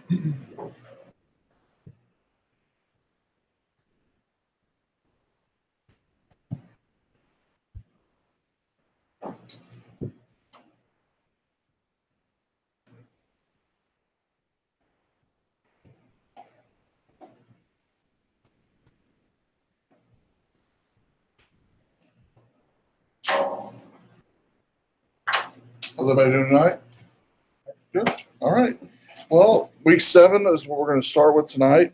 How's everybody doing tonight? Good. All right. Well, week 7 is what we're going to start with tonight.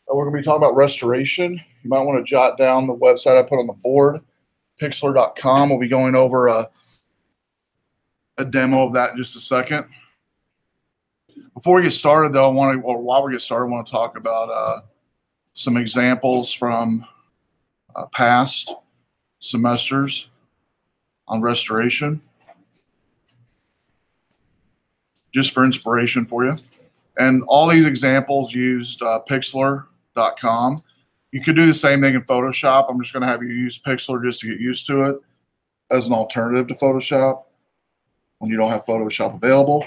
We're going to be talking about restoration. You might want to jot down the website I put on the board, pixlr.com. We'll be going over a demo of that in just a second. Before we get started, though, while we get started, I want to talk about some examples from past semesters on restoration, just for inspiration for you. And all these examples used Pixlr.com. You could do the same thing in Photoshop. I'm just going to have you use Pixlr just to get used to it as an alternative to Photoshop when you don't have Photoshop available.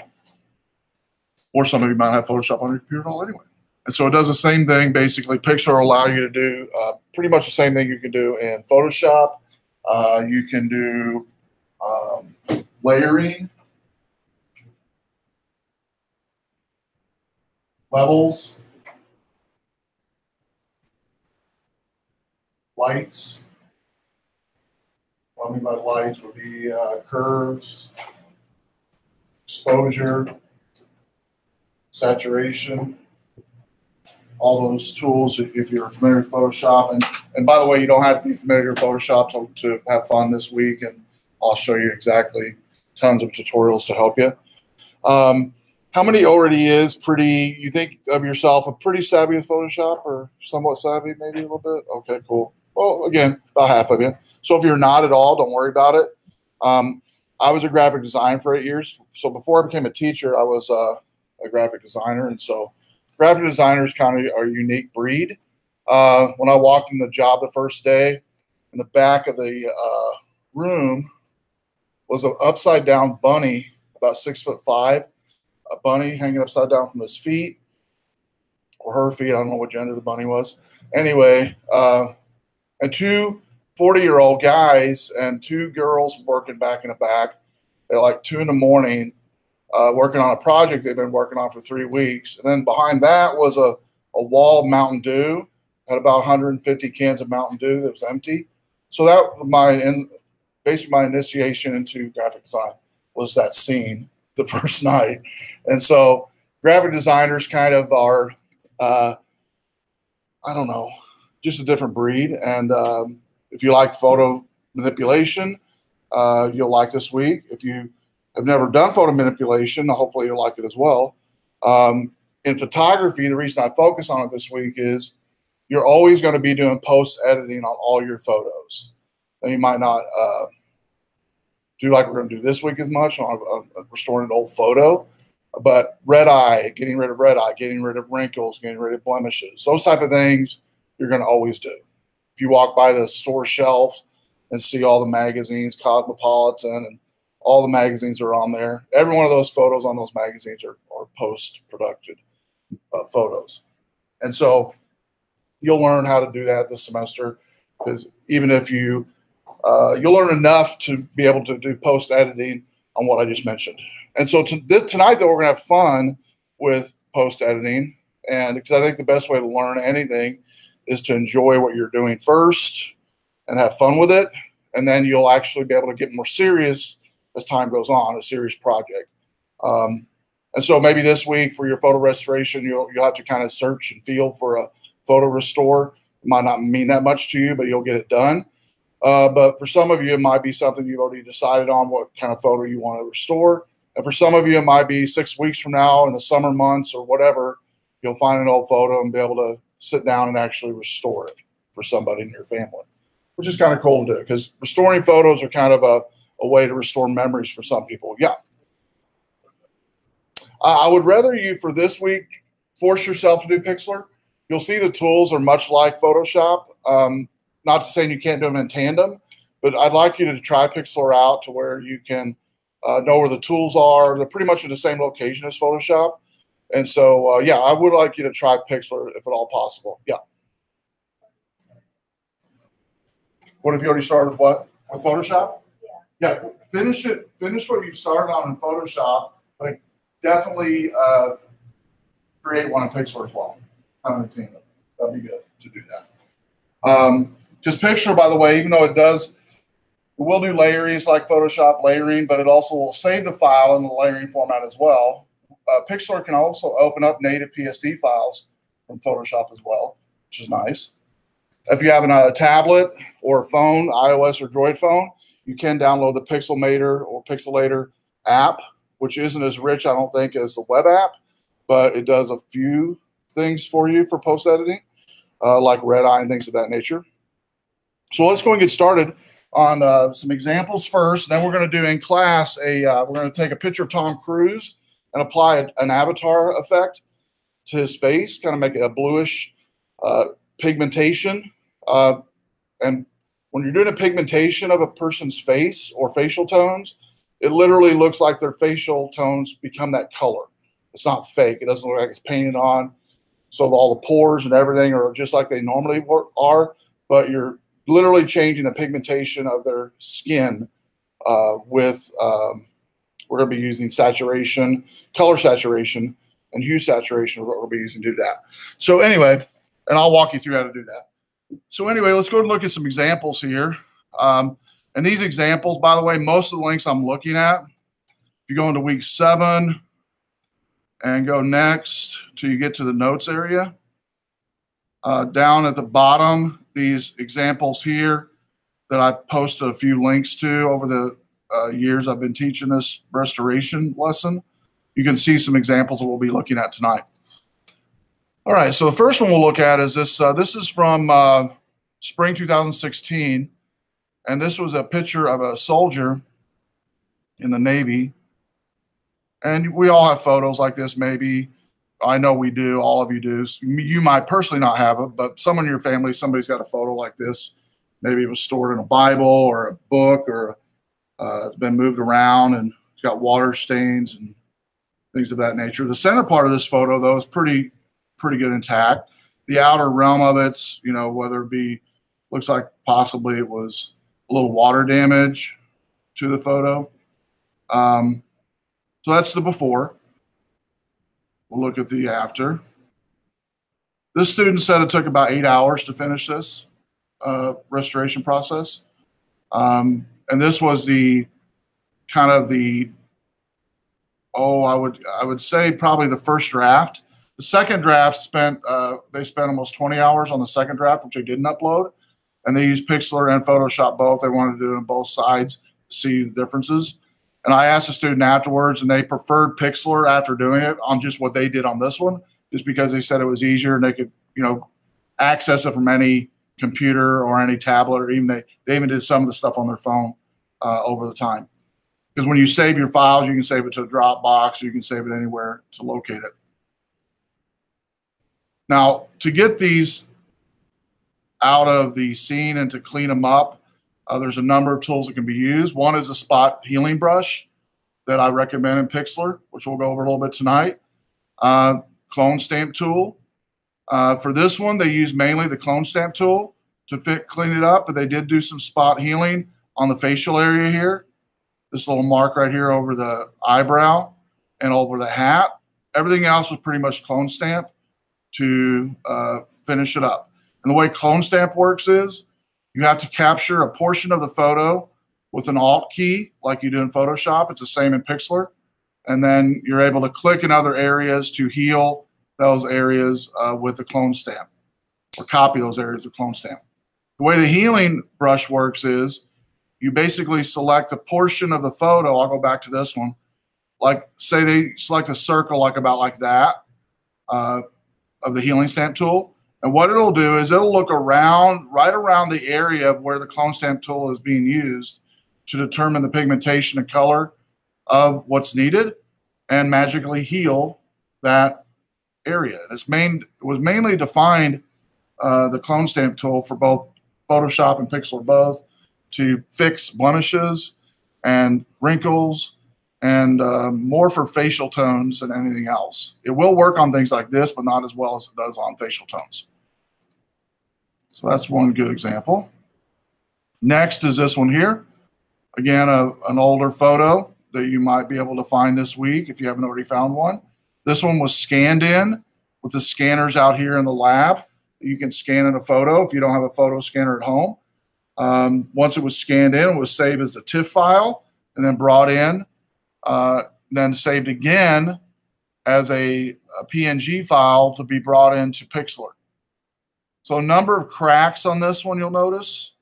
Or some of you might have Photoshop on your computer at all anyway. And so it does the same thing. Basically, Pixlr will allow you to do pretty much the same thing you can do in Photoshop. You can do layering, levels, lights. What I mean by lights would be curves, exposure, saturation, all those tools if you're familiar with Photoshop. And by the way, you don't have to be familiar with Photoshop to have fun this week, and I'll show you exactly tons of tutorials to help you. How many already is pretty, you think of yourself a pretty savvy with Photoshop, or somewhat savvy, maybe a little bit? Okay, cool. Well, again, about half of you. So if you're not at all, don't worry about it. I was a graphic designer for 8 years. So before I became a teacher, I was a graphic designer. And so graphic designers kind of are a unique breed. When I walked in the job the first day, in the back of the room was an upside down bunny, about 6'5", a bunny hanging upside down from his feet or her feet. I don't know what gender the bunny was. Anyway, and 2 40-year-old guys and 2 girls working back in the back at like 2 in the morning, working on a project they've been working on for 3 weeks. And then behind that was a wall of Mountain Dew, had about 150 cans of Mountain Dew that was empty. So that was basically my initiation into graphic design, was that scene the first night. And so graphic designers kind of are, I don't know, just a different breed. And if you like photo manipulation, you'll like this week. If you have never done photo manipulation, hopefully you'll like it as well. In photography, the reason I focus on it this week is you're always going to be doing post editing on all your photos. And you might not do like we're going to do this week as much on restoring an old photo, but red eye, getting rid of red eye, getting rid of wrinkles, getting rid of blemishes, those type of things you're going to always do. If you walk by the store shelf and see all the magazines, Cosmopolitan, and all the magazines are on there, every one of those photos on those magazines are post-production photos. And so you'll learn how to do that this semester, because even if you'll learn enough to be able to do post-editing on what I just mentioned. And so tonight, though, we're going to have fun with post-editing, and because I think the best way to learn anything is to enjoy what you're doing first and have fun with it, and then you'll actually be able to get more serious as time goes on, a serious project. And so maybe this week for your photo restoration, you'll have to kind of search and feel for a photo restore. It might not mean that much to you, but you'll get it done. But for some of you, it might be something you've already decided on what kind of photo you want to restore. And for some of you, it might be 6 weeks from now in the summer months or whatever, you'll find an old photo and be able to sit down and actually restore it for somebody in your family, which is kind of cool to do, because restoring photos are kind of a way to restore memories for some people. Yeah. I would rather you, for this week, force yourself to do Pixlr. You'll see the tools are much like Photoshop. Not to say you can't do them in tandem, but I'd like you to try Pixlr out to where you can know where the tools are. They're pretty much in the same location as Photoshop. And so, yeah, I would like you to try Pixlr if at all possible. Yeah. What have you already started with what? With Photoshop? Yeah. Yeah, finish it. Finish what you started on in Photoshop, but definitely create one in Pixlr as well. Kind of a team. That'd be good to do that. Because Pixlr, by the way, even though it will do layering like Photoshop layering, but it also will save the file in the layering format as well. Pixlr can also open up native PSD files from Photoshop as well, which is nice. If you have a tablet or a phone, iOS or Droid phone, you can download the Pixelmator or Pixelator app, which isn't as rich, I don't think, as the web app, but it does a few things for you for post editing, like red eye and things of that nature. So let's go and get started on some examples first. Then we're going to do in class we're going to take a picture of Tom Cruise and apply an avatar effect to his face, kind of make it a bluish pigmentation. And when you're doing a pigmentation of a person's face or facial tones, it literally looks like their facial tones become that color. It's not fake. It doesn't look like it's painted on. So all the pores and everything are just like they normally are, but you're literally changing the pigmentation of their skin with, we're going to be using saturation, color saturation, and hue saturation. What we'll be using to do that. So anyway, and I'll walk you through how to do that. So anyway, let's go and look at some examples here. And these examples, by the way, most of the links I'm looking at, if you go into week 7 and go next till you get to the notes area, down at the bottom, these examples here that I posted a few links to over the years I've been teaching this restoration lesson. You can see some examples that we'll be looking at tonight. All right, so the first one we'll look at is this. This is from spring 2016, and this was a picture of a soldier in the Navy. And we all have photos like this, maybe. I know we do. All of you do. You might personally not have it, but someone in your family, somebody's got a photo like this. Maybe it was stored in a Bible or a book, or it's been moved around and it's got water stains and things of that nature. The center part of this photo, though, is pretty good intact. The outer realm of it's, you know, whether it be, looks like possibly it was a little water damage to the photo. So that's the before. We'll look at the after. This student said it took about 8 hours to finish this restoration process. And this was the kind of the, I would say probably the first draft. The second draft they spent almost 20 hours on the second draft, which they didn't upload. And they used Pixlr and Photoshop both. They wanted to do it on both sides to see the differences. And I asked the student afterwards, and they preferred Pixlr after doing it on just what they did on this one, just because they said it was easier and they could, you know, access it from any computer or any tablet, or even they even did some of the stuff on their phone over the time. Because when you save your files, you can save it to a Dropbox, or you can save it anywhere to locate it. Now, to get these out of the scene and to clean them up, there's a number of tools that can be used. One is a spot healing brush that I recommend in Pixlr, which we'll go over a little bit tonight. Clone stamp tool. For this one, they use mainly the clone stamp tool to clean it up, but they did do some spot healing on the facial area here. This little mark right here over the eyebrow and over the hat. Everything else was pretty much clone stamp to finish it up. And the way clone stamp works is you have to capture a portion of the photo with an Alt key like you do in Photoshop. It's the same in Pixlr. And then you're able to click in other areas to heal those areas with the clone stamp, or copy those areas with clone stamp. The way the healing brush works is you basically select a portion of the photo. I'll go back to this one. Like, say they select a circle like about like that of the healing stamp tool. And what it'll do is it'll look around, right around the area of where the clone stamp tool is being used to determine the pigmentation and color of what's needed and magically heal that area. It was mainly defined, the clone stamp tool, for both Photoshop and Pixlr both, to fix blemishes and wrinkles and more for facial tones than anything else. It will work on things like this, but not as well as it does on facial tones. So that's one good example. Next is this one here. Again, an older photo that you might be able to find this week if you haven't already found one. This one was scanned in with the scanners out here in the lab. You can scan in a photo if you don't have a photo scanner at home. Once it was scanned in, it was saved as a TIFF file and then brought in, then saved again as a PNG file to be brought into Pixlr. So a number of cracks on this one you'll notice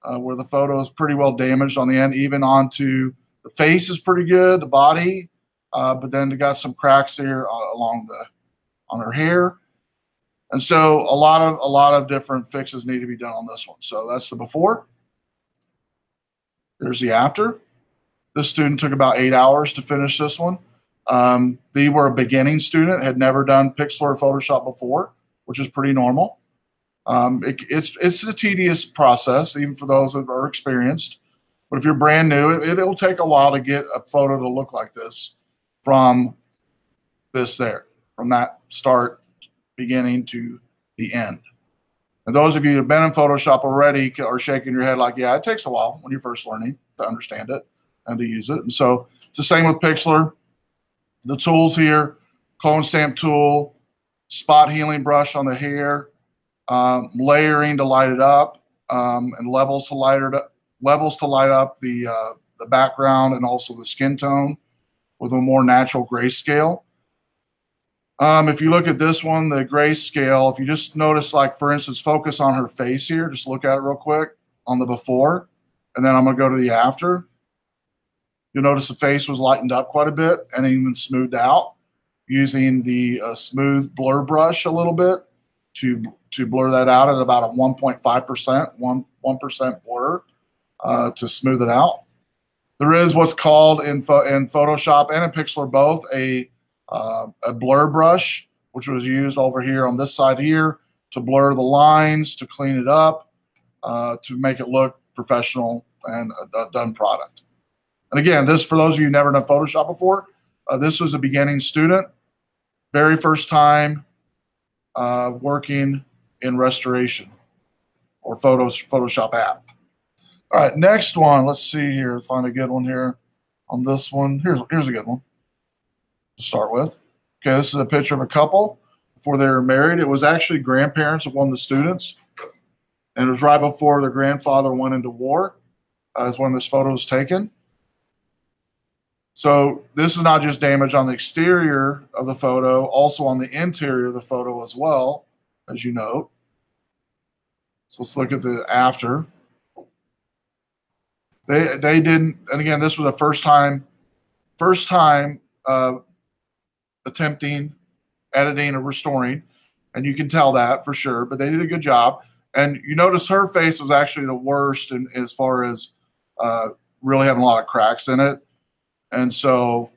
where the photo is pretty well damaged on the end, even onto the face is pretty good, the body, but then it got some cracks here along on her hair. And so a lot of different fixes need to be done on this one. So that's the before. There's the after. This student took about 8 hours to finish this one. They were a beginning student, had never done Pixlr or Photoshop before, which is pretty normal. It's a tedious process, even for those that are experienced. But if you're brand new, it'll take a while to get a photo to look like this from that start, beginning to the end. And those of you who have been in Photoshop already are shaking your head like, yeah, it takes a while when you're first learning to understand it and to use it. And so it's the same with Pixlr. The tools here, clone stamp tool, spot healing brush on the hair, layering to light it up, and levels to light up the background and also the skin tone with a more natural grayscale. If you look at this one, the grayscale, if you just notice, like, for instance, focus on her face here, just look at it real quick on the before, and then I'm going to go to the after. You'll notice the face was lightened up quite a bit and even smoothed out using the smooth blur brush a little bit to blur that out at about a 1.5%, 1% blur to smooth it out. There is what's called in Photoshop and in Pixlr both a blur brush, which was used over here on this side here to blur the lines, to clean it up, to make it look professional and a done product. And again, this, for those of you who've never done Photoshop before, this was a beginning student, very first time working in restoration or Photoshop app. All right, next one. Let's see here. Find a good one here on this one. Here's a good one to start with. Okay, this is a picture of a couple before they were married. It was actually grandparents of one of the students, and it was right before their grandfather went into war. Is when this photo was taken. So this is not just damage on the exterior of the photo, also on the interior of the photo as well, as you note. So let's look at the after. They didn't, and again, this was the first time attempting editing or restoring, and you can tell that for sure, but they did a good job. And you notice her face was actually the worst as far as really having a lot of cracks in it. And so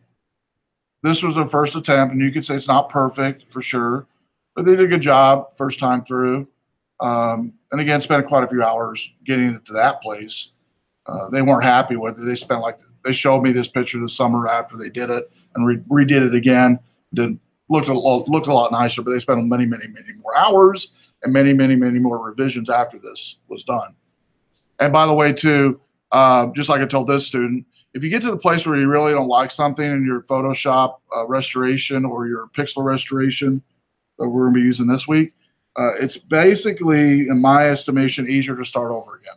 this was their first attempt, and you could say it's not perfect for sure, but they did a good job first time through. And again, spent quite a few hours getting it to that place. They weren't happy with it. They showed me this picture this summer after they did it and redid it again. Looked a lot nicer, but they spent many more hours and many more revisions after this was done. And by the way, too, just like I told this student, if you get to the place where you really don't like something in your Photoshop restoration or your Pixlr restoration that we're going to be using this week, it's basically, in my estimation, easier to start over again.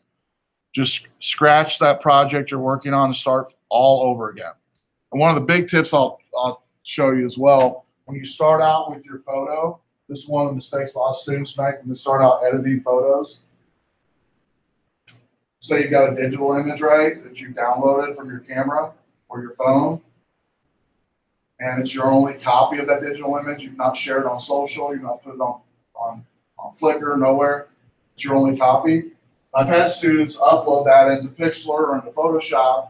Just scratch that project you're working on and start all over again. And one of the big tips I'll show you as well, when you start out with your photo, this is one of the mistakes a lot of students make when they start out editing photos. Say you've got a digital image, right, that you downloaded from your camera or your phone, and it's your only copy of that digital image. You've not shared it on social. You've not put it on Flickr, nowhere. It's your only copy. I've had students upload that into Pixlr or into Photoshop,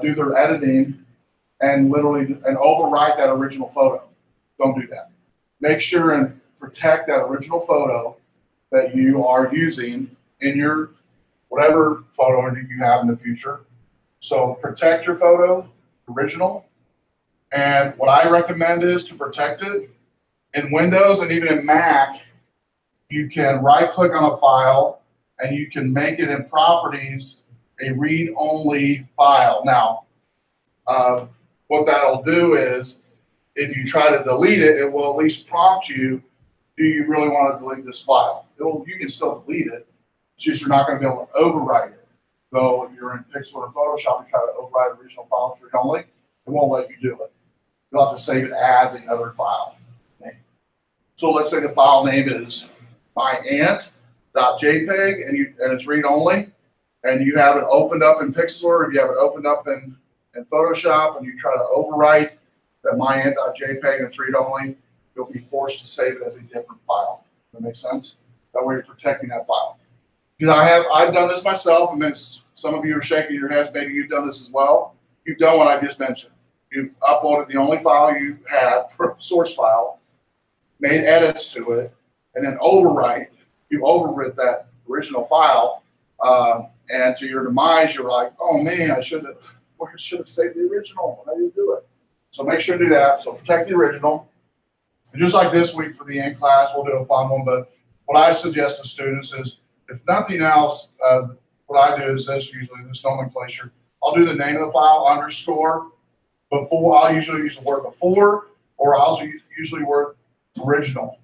do their editing, and literally overwrite that original photo. Don't do that. Make sure and protect that original photo that you are using in your whatever photo you have in the future. So protect your photo, original. And what I recommend is to protect it. In Windows and even in Mac, you can right-click on a file and you can make it in Properties a read-only file. Now, what that'll do is, if you try to delete it, it will at least prompt you, do you really want to delete this file? You can still delete it, it's just you're not going to be able to overwrite it. Though if you're in Pixel or Photoshop and try to overwrite original files read-only, it won't let you do it. You'll have to save it as another file name. So let's say the file name is myant.jpg and it's read-only, and you have it opened up in Pixel, or if you have it opened up in Photoshop, and you try to overwrite that myant.jpg and it's read-only, you'll be forced to save it as a different file. Does that make sense? That way you're protecting that file. Because I've done this myself, and some of you are shaking your heads, maybe you've done this as well. You've done what I just mentioned. You've uploaded the only file you had for a source file, made edits to it, and then you've overwritten that original file, and to your demise, you're like, oh man, I should have saved the original when I didn't do it. So make sure to do that. So protect the original. And just like this week for the end class, we'll do a fun one, but what I suggest to students is, if nothing else, what I do is this nomenclature. I'll do the name of the file underscore before. I'll usually use the word before, or I'll usually word original.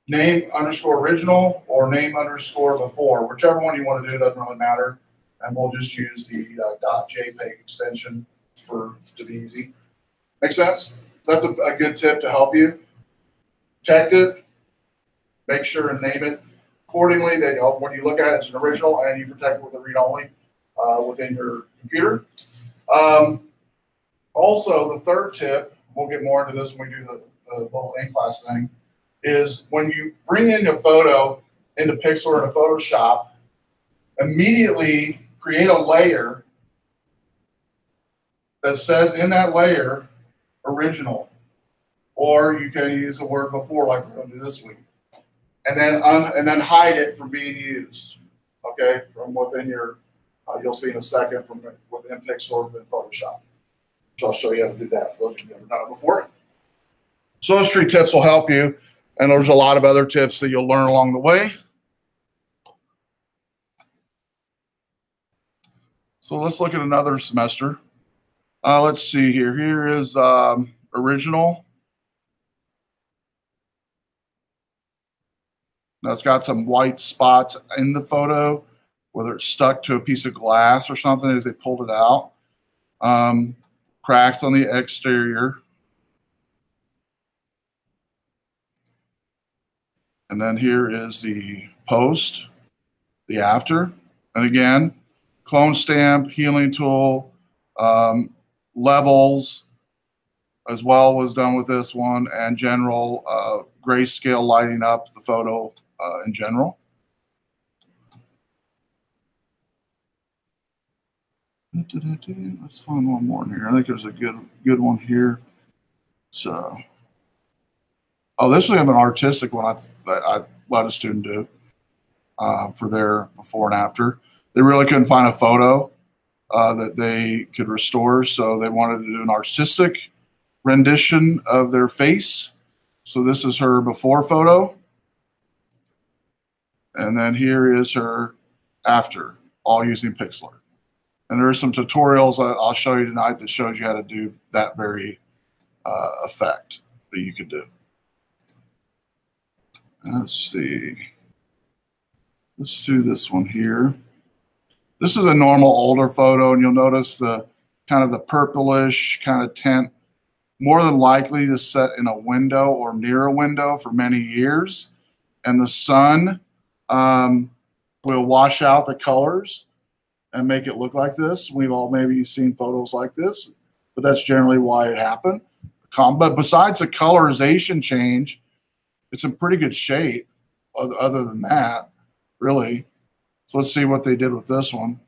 Name underscore original or name underscore before, whichever one you want to do, doesn't really matter. And we'll just use the .jpg extension to be easy. Make sense? So that's a good tip to help you. Protect it. Make sure and name it accordingly. That when you look at it, it's an original, and you protect it with a read-only within your computer. Also, the third tip, we'll get more into this when we do the little in-class thing, is when you bring in a photo into Pixel or into Photoshop, immediately create a layer that says in that layer, original. Or you can use the word before, like we're going to do this week. And then hide it from being used, okay, from within your, you'll see in a second, from within Pixel or within Photoshop. So I'll show you how to do that for those of you who have never done it before. So those 3 tips will help you, and there's a lot of other tips that you'll learn along the way. So let's look at another semester. Let's see here. Here is original. Now it's got some white spots in the photo, whether it's stuck to a piece of glass or something as they pulled it out. Cracks on the exterior. And then here is the post, the after. And again, clone stamp, healing tool, levels as well was done with this one, and general grayscale lighting up the photo in general. Let's find one more in here. I think there's a good one here. So, oh, this was an artistic one I let a student do for their before and after. They really couldn't find a photo that they could restore, so they wanted to do an artistic rendition of their face. So this is her before photo. And then here is her after, all using Pixlr. And there are some tutorials that I'll show you tonight that shows you how to do that very effect that you could do. Let's see. Let's do this one here. This is a normal older photo, and you'll notice the kind of the purplish kind of tint, more than likely to set in a window or near a window for many years. And the sun will wash out the colors and make it look like this. We've all maybe seen photos like this, but that's generally why it happened. But besides the colorization change, it's in pretty good shape other than that, really. So let's see what they did with this one.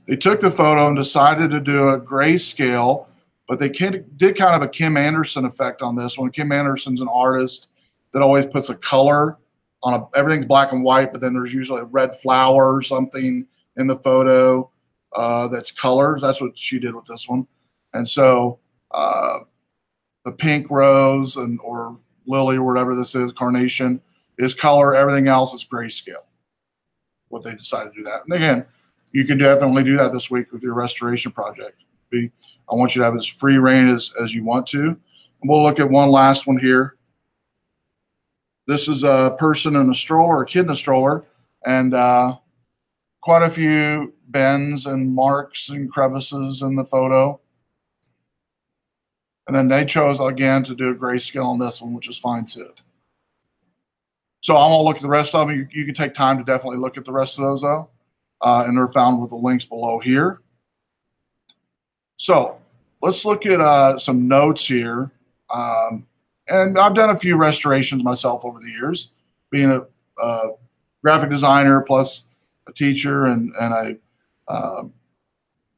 They took the photo and decided to do a grayscale, but they did kind of a Kim Anderson effect on this one. Kim Anderson's an artist that always puts a color on everything's black and white, but then there's usually a red flower or something in the photo. that's colors. That's what she did with this one. And so the pink rose or lily or whatever this is, carnation, is color. Everything else is grayscale. What they decided to do that. And again, you can definitely do that this week with your restoration project. I want you to have as free reign as you want to. And we'll look at one last one here. This is a person in a stroller, a kid in a stroller, and quite a few bends and marks and crevices in the photo. And then they chose, again, to do a grayscale on this one, which is fine too. So I'm going to look at the rest of them. You can take time to definitely look at the rest of those, though. And they're found with the links below here. So let's look at some notes here. And I've done a few restorations myself over the years, being a graphic designer plus a teacher, and I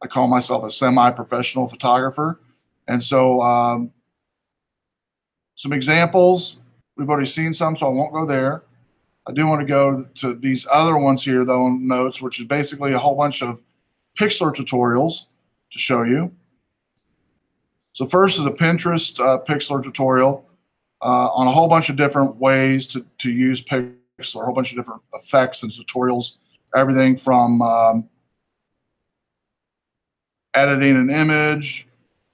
call myself a semi-professional photographer. And so some examples. We've already seen some, so I won't go there. I do want to go to these other ones here, though, in notes, which is basically a whole bunch of Pixlr tutorials to show you. So first is a Pinterest Pixlr tutorial on a whole bunch of different ways to use Pixlr, a whole bunch of different effects and tutorials, everything from editing an image,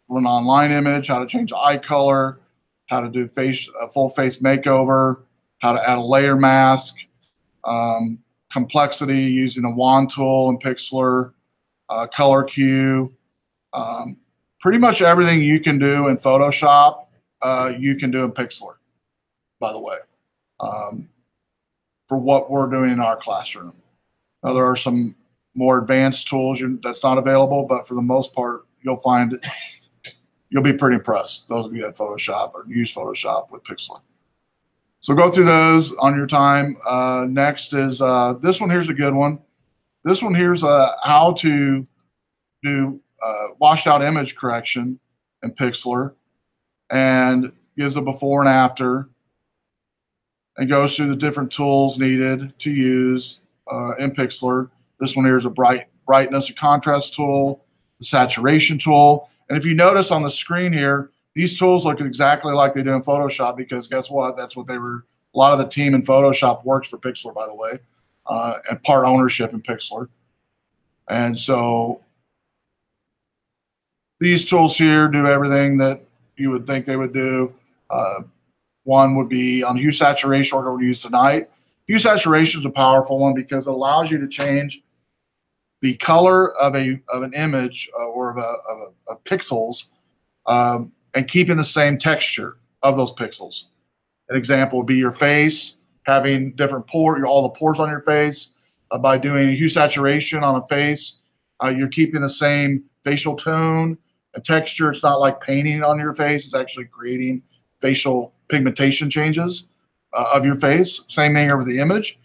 an online image, how to change eye color, how to do a full face makeover, how to add a layer mask, complexity using a wand tool in Pixlr, color cue, pretty much everything you can do in Photoshop, you can do in Pixlr, by the way, for what we're doing in our classroom. Now, there are some more advanced tools that's not available, but for the most part, you'll be pretty impressed, those of you that Photoshop or use Photoshop with Pixlr. So go through those on your time. Next is this one. Here's a good one. This one here's how to do washed out image correction in Pixlr, and gives a before and after, and goes through the different tools needed to use in Pixlr. This one here is a brightness and contrast tool, the saturation tool. And if you notice on the screen here, these tools look exactly like they do in Photoshop, because guess what? That's what they were. A lot of the team in Photoshop works for Pixlr, by the way, and part ownership in Pixlr. And so these tools here do everything that you would think they would do. One would be on hue saturation, we're going to use tonight. Hue saturation is a powerful one because it allows you to change the color of an image or of pixels, and keeping the same texture of those pixels. An example would be your face, having different all the pores on your face. By doing hue saturation on a face, you're keeping the same facial tone and texture. It's not like painting on your face. It's actually creating facial pigmentation changes of your face. Same thing over the image.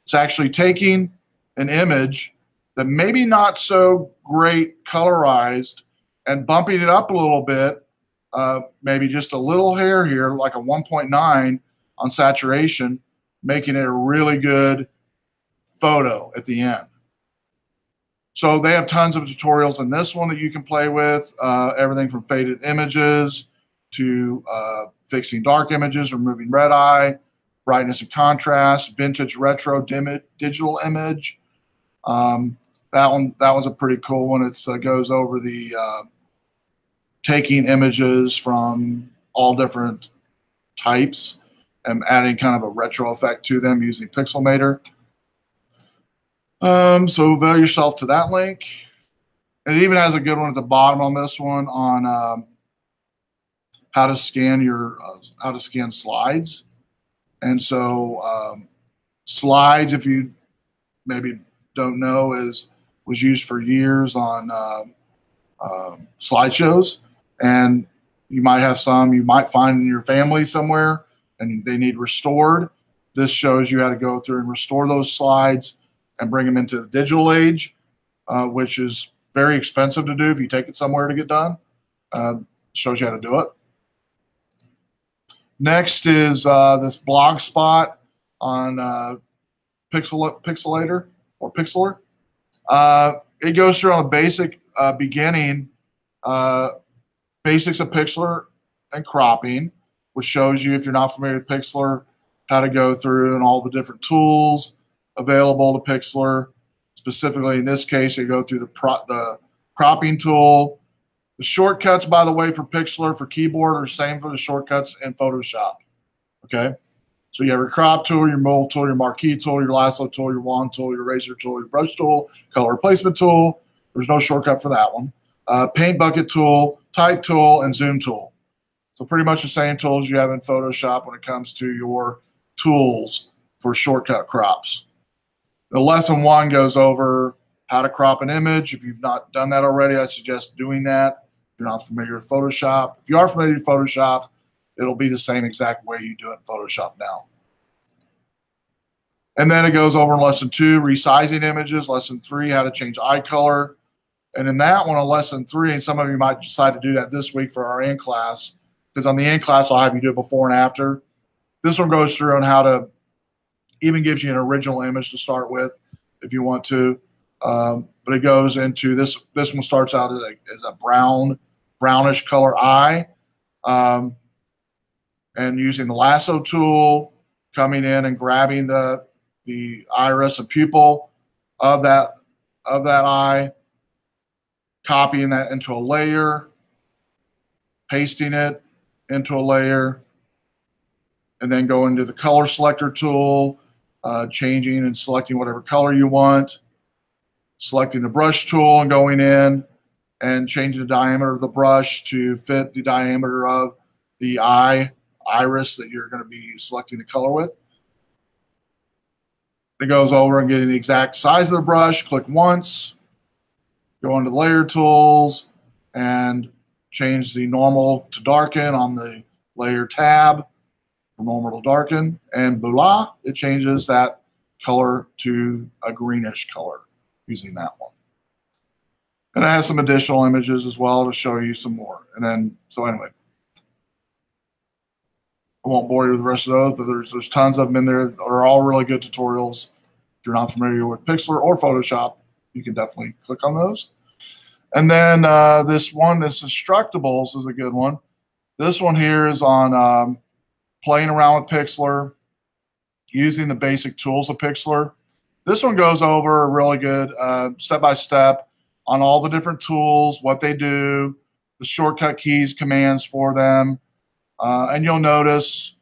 It's actually taking an image that maybe not so great colorized and bumping it up a little bit, maybe just a little hair here, like a 1.9 on saturation, making it a really good photo at the end. So they have tons of tutorials in this one that you can play with, everything from faded images to fixing dark images, removing red eye, brightness and contrast, vintage retro digital image. That was a pretty cool one. It goes over the taking images from all different types and adding kind of a retro effect to them using Pixelmator. So avail yourself to that link. And it even has a good one at the bottom on this one on how to scan slides. And so slides, if you maybe don't know, was used for years on slideshows, and you might have some you might find in your family somewhere and they need restored. This shows you how to go through and restore those slides and bring them into the digital age, which is very expensive to do if you take it somewhere to get done. Shows you how to do it. Next is this blog spot on Pixelator or Pixlr. it goes through on the basic beginning, basics of Pixlr and cropping, which shows you, if you're not familiar with Pixlr, how to go through and all the different tools available to Pixlr. Specifically, in this case, you go through the cropping tool. The shortcuts, by the way, for Pixlr for keyboard are the same for the shortcuts in Photoshop. Okay, so you have your crop tool, your move tool, your marquee tool, your lasso tool, your wand tool, your eraser tool, your brush tool, color replacement tool. There's no shortcut for that one. Paint bucket tool, type tool, and zoom tool. So pretty much the same tools you have in Photoshop when it comes to your tools for shortcut crops. The lesson 1 goes over how to crop an image. If you've not done that already, I suggest doing that. If you're not familiar with Photoshop. If you are familiar with Photoshop, it'll be the same exact way you do it in Photoshop now. And then it goes over in lesson 2, resizing images. Lesson 3, how to change eye color. And in that one, on lesson 3, and some of you might decide to do that this week for our end class, because on the end class, I'll have you do it before and after. This one goes through on how to, even gives you an original image to start with if you want to. But it goes into this one starts out as a brownish color eye. And using the lasso tool, coming in and grabbing the iris and pupil of that eye, copying that into a layer, pasting it into a layer, and then go into the color selector tool, changing and selecting whatever color you want, selecting the brush tool and going in and changing the diameter of the brush to fit the diameter of the iris that you're going to be selecting the color with. It goes over and getting the exact size of the brush, click once, go into the layer tools and change the normal to darken on the layer tab, from normal to darken, and voila, it changes that color to a greenish color using that one. And it has some additional images as well to show you some more. And then, so anyway, I won't bore you with the rest of those, but there's tons of them in there that are all really good tutorials. If you're not familiar with Pixlr or Photoshop, you can definitely click on those. And then this Instructables is a good one. This one here is on playing around with Pixlr, using the basic tools of Pixlr. This one goes over a really good step-by-step on all the different tools, what they do, the shortcut keys, commands for them. And you'll notice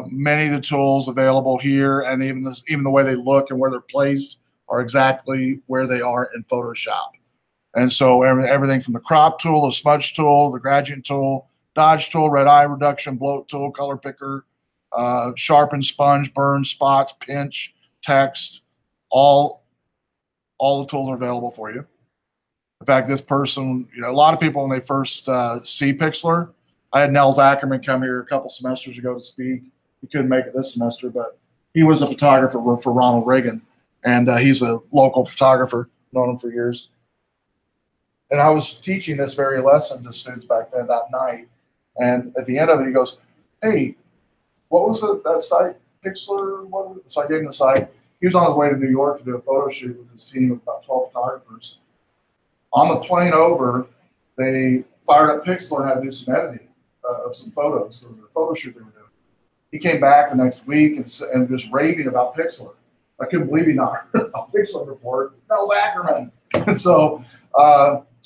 many of the tools available here, and even the way they look and where they're placed are exactly where they are in Photoshop. And so everything from the crop tool, the smudge tool, the gradient tool, dodge tool, red eye reduction, bloat tool, color picker, sharpen, sponge, burn, spots, pinch, text, all the tools are available for you. In fact, this person, a lot of people when they first see Pixlr, I had Nels Ackerman come here a couple semesters ago to speak. He couldn't make it this semester, but he was a photographer for Ronald Reagan, and he's a local photographer, known him for years. And I was teaching this very lesson to students back then that night, and at the end of it, he goes, "Hey, what was that site, Pixlr?" So I gave him the site. He was on his way to New York to do a photo shoot with his team of about 12 photographers. On the plane over, they fired up Pixlr and had to do some editing of some photos for the photo shoot they were doing. He came back the next week and just raving about Pixlr. I couldn't believe he not heard about Pixlr before. Nels Ackerman. So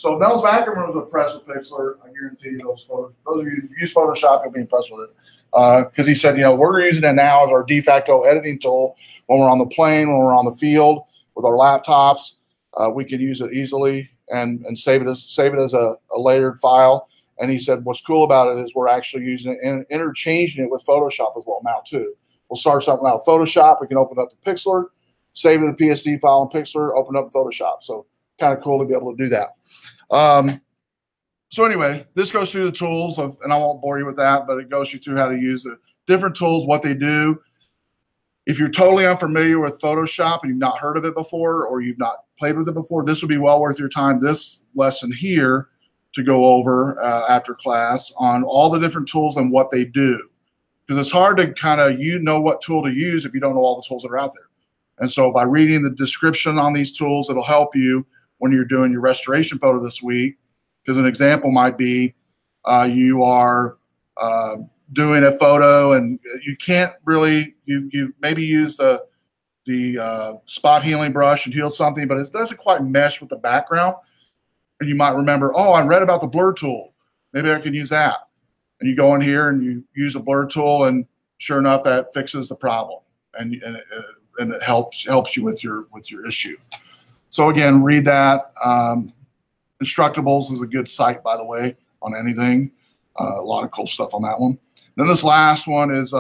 Nels Ackerman was impressed with Pixlr. I guarantee you those of you who use Photoshop, you'll be impressed with it. Because he said, we're using it now as our de facto editing tool when we're on the plane, when we're on the field with our laptops. We can use it easily and save it as a layered file. And he said, what's cool about it is we're actually using it and interchanging it with Photoshop as well now too. We'll start something out with Photoshop. We can open up the Pixlr, save it in a PSD file in Pixlr, open up in Photoshop. So kind of cool to be able to do that. So anyway, this goes through the tools and I won't bore you with that, but it goes you through how to use the different tools, what they do. If you're totally unfamiliar with Photoshop and you've not heard of it before or you've not played with it before, this would be well worth your time, this lesson here, to go over after class on all the different tools and what they do. Because it's hard to kind of know what tool to use if you don't know all the tools that are out there. And so by reading the description on these tools, it'll help you when you're doing your restoration photo this week. Because an example might be you are doing a photo and you can't really, you maybe use the spot healing brush and heal something, but it doesn't quite mesh with the background. And you might remember, oh, I read about the blur tool. Maybe I can use that. And you go in here and you use a blur tool, and sure enough, that fixes the problem, and it helps you with your issue. So again, read that. Instructables is a good site, by the way, on anything. A lot of cool stuff on that one. Then this last one is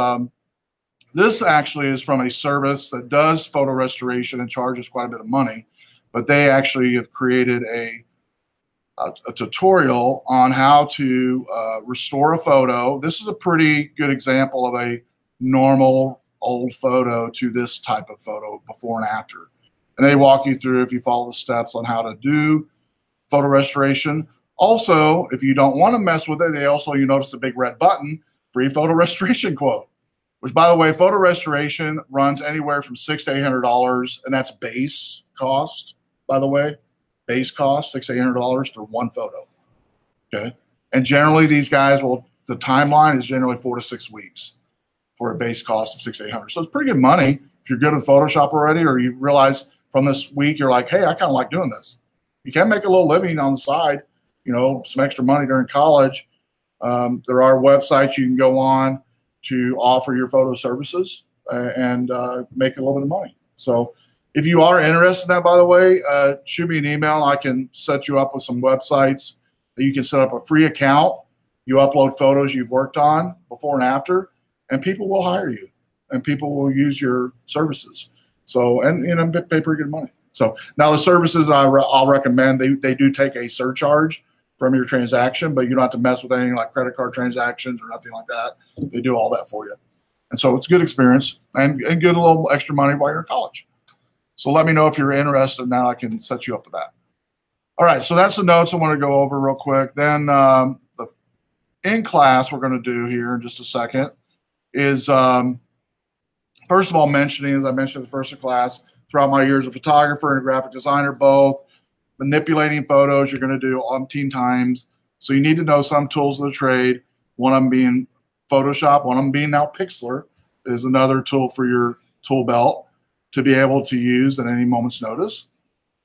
this actually is from a service that does photo restoration and charges quite a bit of money, but they actually have created a tutorial on how to restore a photo. This is a pretty good example of a normal old photo to this type of photo, before and after. And they walk you through, if you follow the steps, on how to do photo restoration. Also, if you don't want to mess with it, you notice the big red button, free photo restoration quote, which, by the way, photo restoration runs anywhere from $600 to $800, and that's base cost, by the way. Base cost, $600 to $800 for one photo. Okay. And generally these guys the timeline is generally 4 to 6 weeks for a base cost of $600 to $800. So it's pretty good money if you're good with Photoshop already, or you realize from this week, you're like, hey, I kind of like doing this. You can make a little living on the side, some extra money during college. There are websites you can go on to offer your photo services and make a little bit of money. So if you are interested in that, by the way, shoot me an email. I can set you up with some websites that you can set up a free account. You upload photos you've worked on before and after, and people will hire you, and people will use your services. So, and pay pretty good money. So now the services I'll recommend, they do take a surcharge from your transaction, but you don't have to mess with anything like credit card transactions or nothing like that. They do all that for you. And so it's a good experience and get a little extra money while you're in college. So let me know if you're interested. Now I can set you up with that. All right, so that's the notes I want to go over real quick. Then the in class we're going to do here in just a second is, first of all, mentioning, as I mentioned at the first of class, throughout my years as a photographer and graphic designer, both manipulating photos you're going to do umpteen times. So you need to know some tools of the trade. One of them being Photoshop, one of them being now Pixlr is another tool for your tool belt to be able to use at any moment's notice.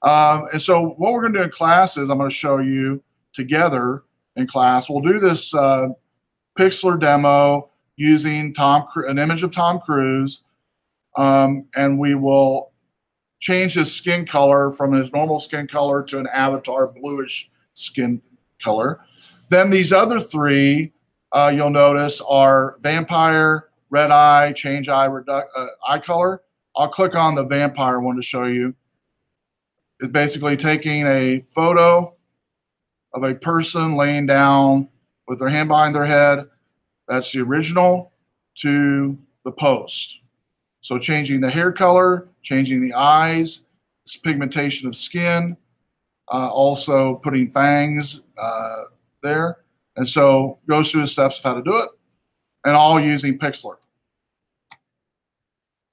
And so what we're going to do in class is I'm going to show you together in class. We'll do this Pixlr demo using an image of Tom Cruise, and we will change his skin color from his normal skin color to an avatar bluish skin color. Then these other three, you'll notice, are vampire, red eye, change eye color. I'll click on the vampire one to show you. It's basically taking a photo of a person laying down with their hand behind their head. That's the original to the post. So changing the hair color, changing the eyes, pigmentation of skin, also putting fangs there. And so goes through the steps of how to do it, and all using Pixlr.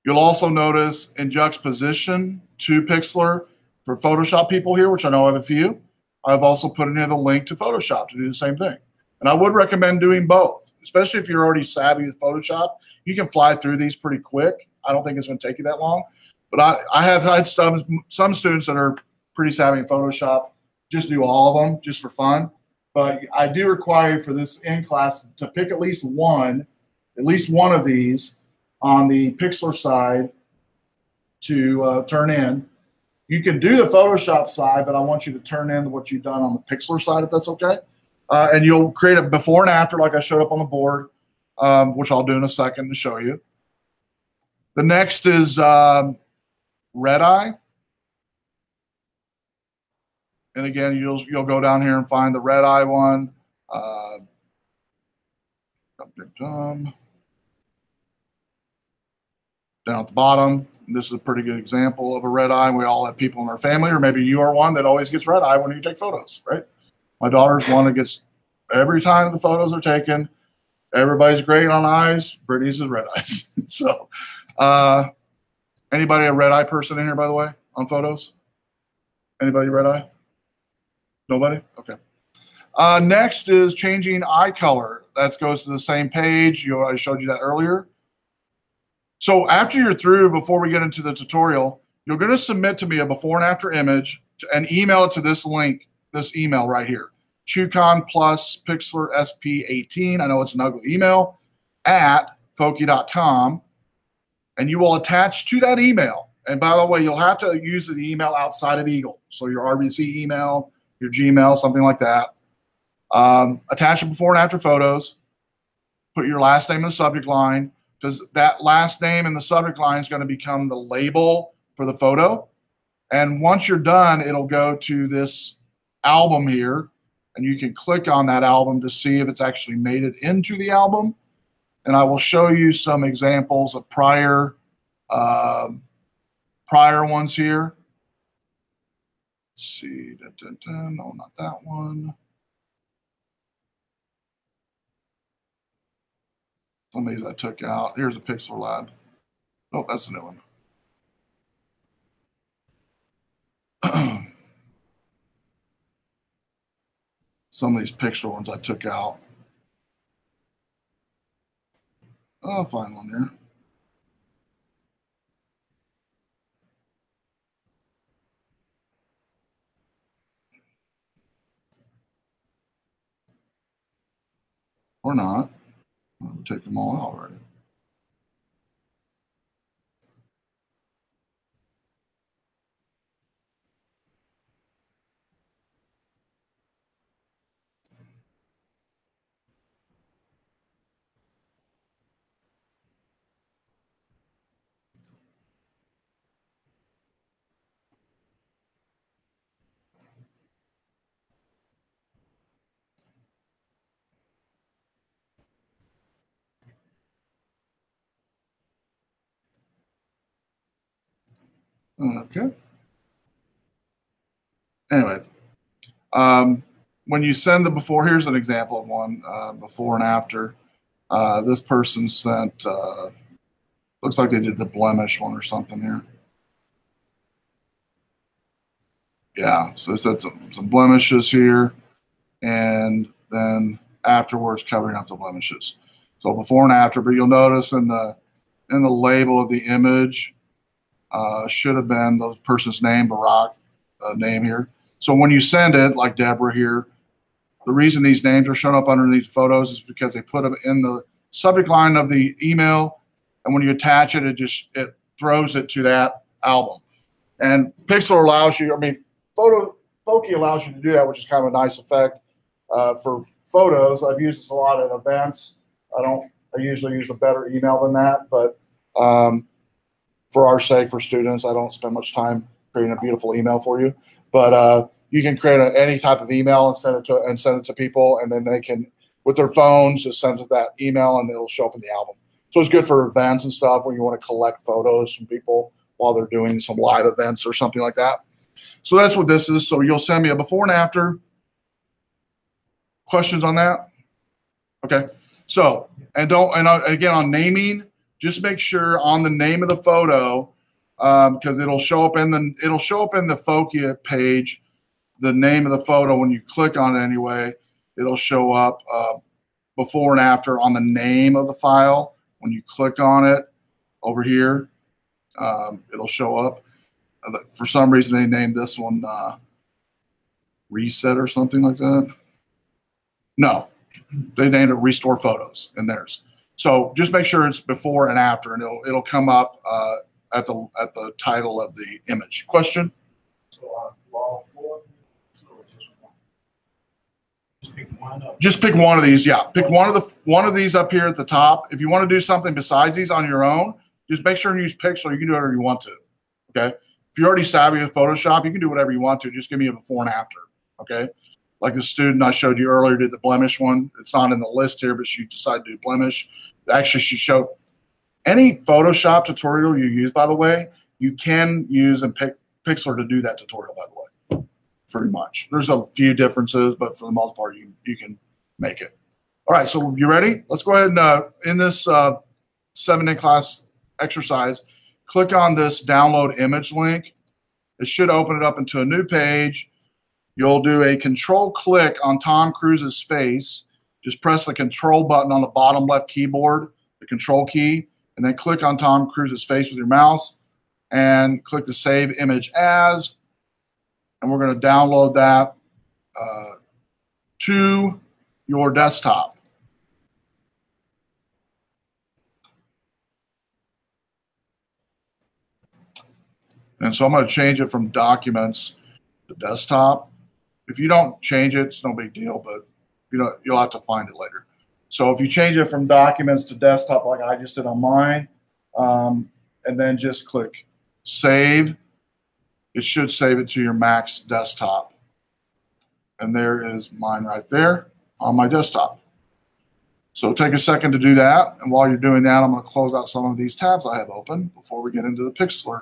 You'll also notice in juxtaposition to Pixlr for Photoshop people here, which I know I have a few, I've also put in here the link to Photoshop to do the same thing. And I would recommend doing both, especially if you're already savvy with Photoshop. You can fly through these pretty quick. I don't think it's going to take you that long. But I have had some students that are pretty savvy in Photoshop just do all of them just for fun. But I do require for this in class to pick at least one of these on the Pixlr side to turn in. You can do the Photoshop side, but I want you to turn in what you've done on the Pixlr side, if that's okay. And you'll create a before and after like I showed up on the board, which I'll do in a second to show you. The next is red eye. And again, you'll go down here and find the red eye one. Down at the bottom, this is a pretty good example of a red eye. We all have people in our family, or maybe you are one that always gets red eye when you take photos, right? My daughter's one that gets, every time the photos are taken, everybody's great on eyes, Brittany's is red eyes. So anybody a red eye person in here, by the way, on photos? Anybody red eye? Nobody? Okay. Next is changing eye color. That goes to the same page. I showed you that earlier. So after you're through, before we get into the tutorial, you're going to submit to me a before and after image and email it to this link, this email right here, Chucon plus Pixlr SP18. I know it's an ugly email at Foki.com, and you will attach to that email. And by the way, you'll have to use the email outside of Eagle. So your RBC email, your Gmail, something like that. Attach the before and after photos. Put your last name in the subject line, because that last name in the subject line is going to become the label for the photo. And once you're done, it'll go to this album here, and you can click on that album to see if it's actually made it into the album. And I will show you some examples of prior ones here. Let's see. No, not that one. Some of these I took out. Here's a Pixlr Lab. Oh, that's a new one. Some of these Pixlr ones I took out. I'll find one here. Or not. I'll take them all out already. Okay. Anyway, when you send the before, here's an example of one, before and after. This person sent, looks like they did the blemish one or something here. Yeah, so they said some blemishes here, and then afterwards covering up the blemishes. So before and after, but you'll notice in the label of the image should have been the person's name, Barack, name here. So when you send it, like Deborah here, the reason these names are showing up underneath photos is because they put them in the subject line of the email, and when you attach it, it throws it to that album. And Pixlr allows you, I mean, Foki allows you to do that, which is kind of a nice effect for photos. I've used this a lot at events. I usually use a better email than that, but for our sake, for students, I don't spend much time creating a beautiful email for you. But you can create any type of email and send it to people, and then they can, with their phones, just send it that email, and it'll show up in the album. So it's good for events and stuff when you want to collect photos from people while they're doing some live events or something like that. So that's what this is. So you'll send me a before and after. Questions on that? Okay. So, and again, on naming, just make sure on the name of the photo, because it'll show up in the Foki page, the name of the photo. When you click on it anyway, it'll show up before and after on the name of the file. When you click on it over here, it'll show up. For some reason, they named this one Reset or something like that. No, they named it Restore Photos in theirs. So just make sure it's before and after, and it'll come up at the title of the image. Question? Just pick one of these. Yeah, pick one of these up here at the top. If you want to do something besides these on your own, just make sure and use Pixlr. You can do whatever you want to. Okay. If you're already savvy with Photoshop, you can do whatever you want to. Just give me a before and after. Okay. Like the student I showed you earlier did the blemish one. It's not in the list here, but she decided to do blemish. Actually, she showed any Photoshop tutorial you use, by the way, you can use and pick Pixlr to do that tutorial, by the way. Pretty much. There's a few differences, but for the most part, you can make it. All right, so you ready? Let's go ahead and in this 7-day class exercise, click on this download image link. It should open it up into a new page. you'll do a control click on Tom Cruise's face. Just press the control button on the bottom left keyboard, the control key, and then click on Tom Cruise's face with your mouse and click the save image as, and we're going to download that to your desktop. And so I'm going to change it from documents to desktop. If you don't change it, it's no big deal, but you'll have to find it later. So if you change it from documents to desktop like I just did on mine, and then just click save, it should save it to your Mac's desktop. And there is mine right there on my desktop. So take a second to do that. And while you're doing that, I'm going to close out some of these tabs I have open before we get into the Pixlr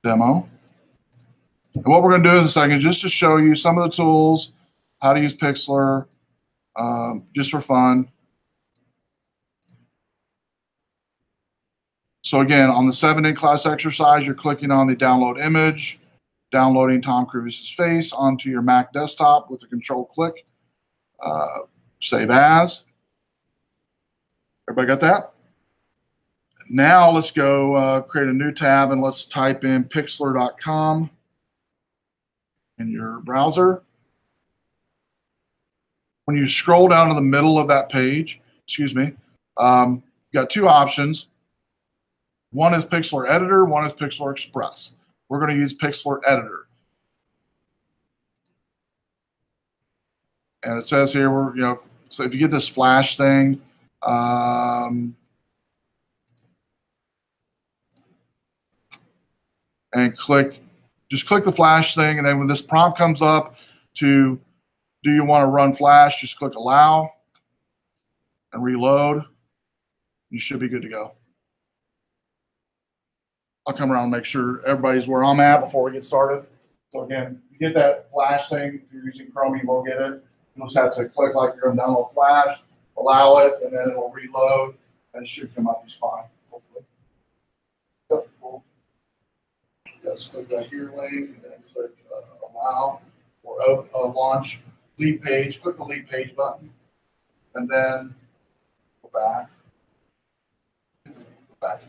demo. And what we're going to do in a second is just to show you some of the tools, how to use Pixlr, just for fun. So again, on the 7-in-class exercise, you're clicking on the download image, downloading Tom Cruise's face onto your Mac desktop with a control click. Save as. Everybody got that? Now let's go create a new tab and let's type in pixlr.com in your browser. When you scroll down to the middle of that page, excuse me, you got two options. One is Pixlr Editor, one is Pixlr Express. We're going to use Pixlr Editor. And it says here, so if you get this flash thing, and just click the flash thing, and then when this prompt comes up to, do you want to run flash, just click allow and reload. You should be good to go. I'll come around and make sure everybody's where I'm at before we get started. So again, if you get that flash thing, if you're using Chrome, you will get it. You'll just have to click like you're going to download flash, allow it, and then it will reload, and it should come up just fine, hopefully. Yep, we'll just click that here link, and then click allow or launch lead page. Click the lead page button, and then go back. Go back.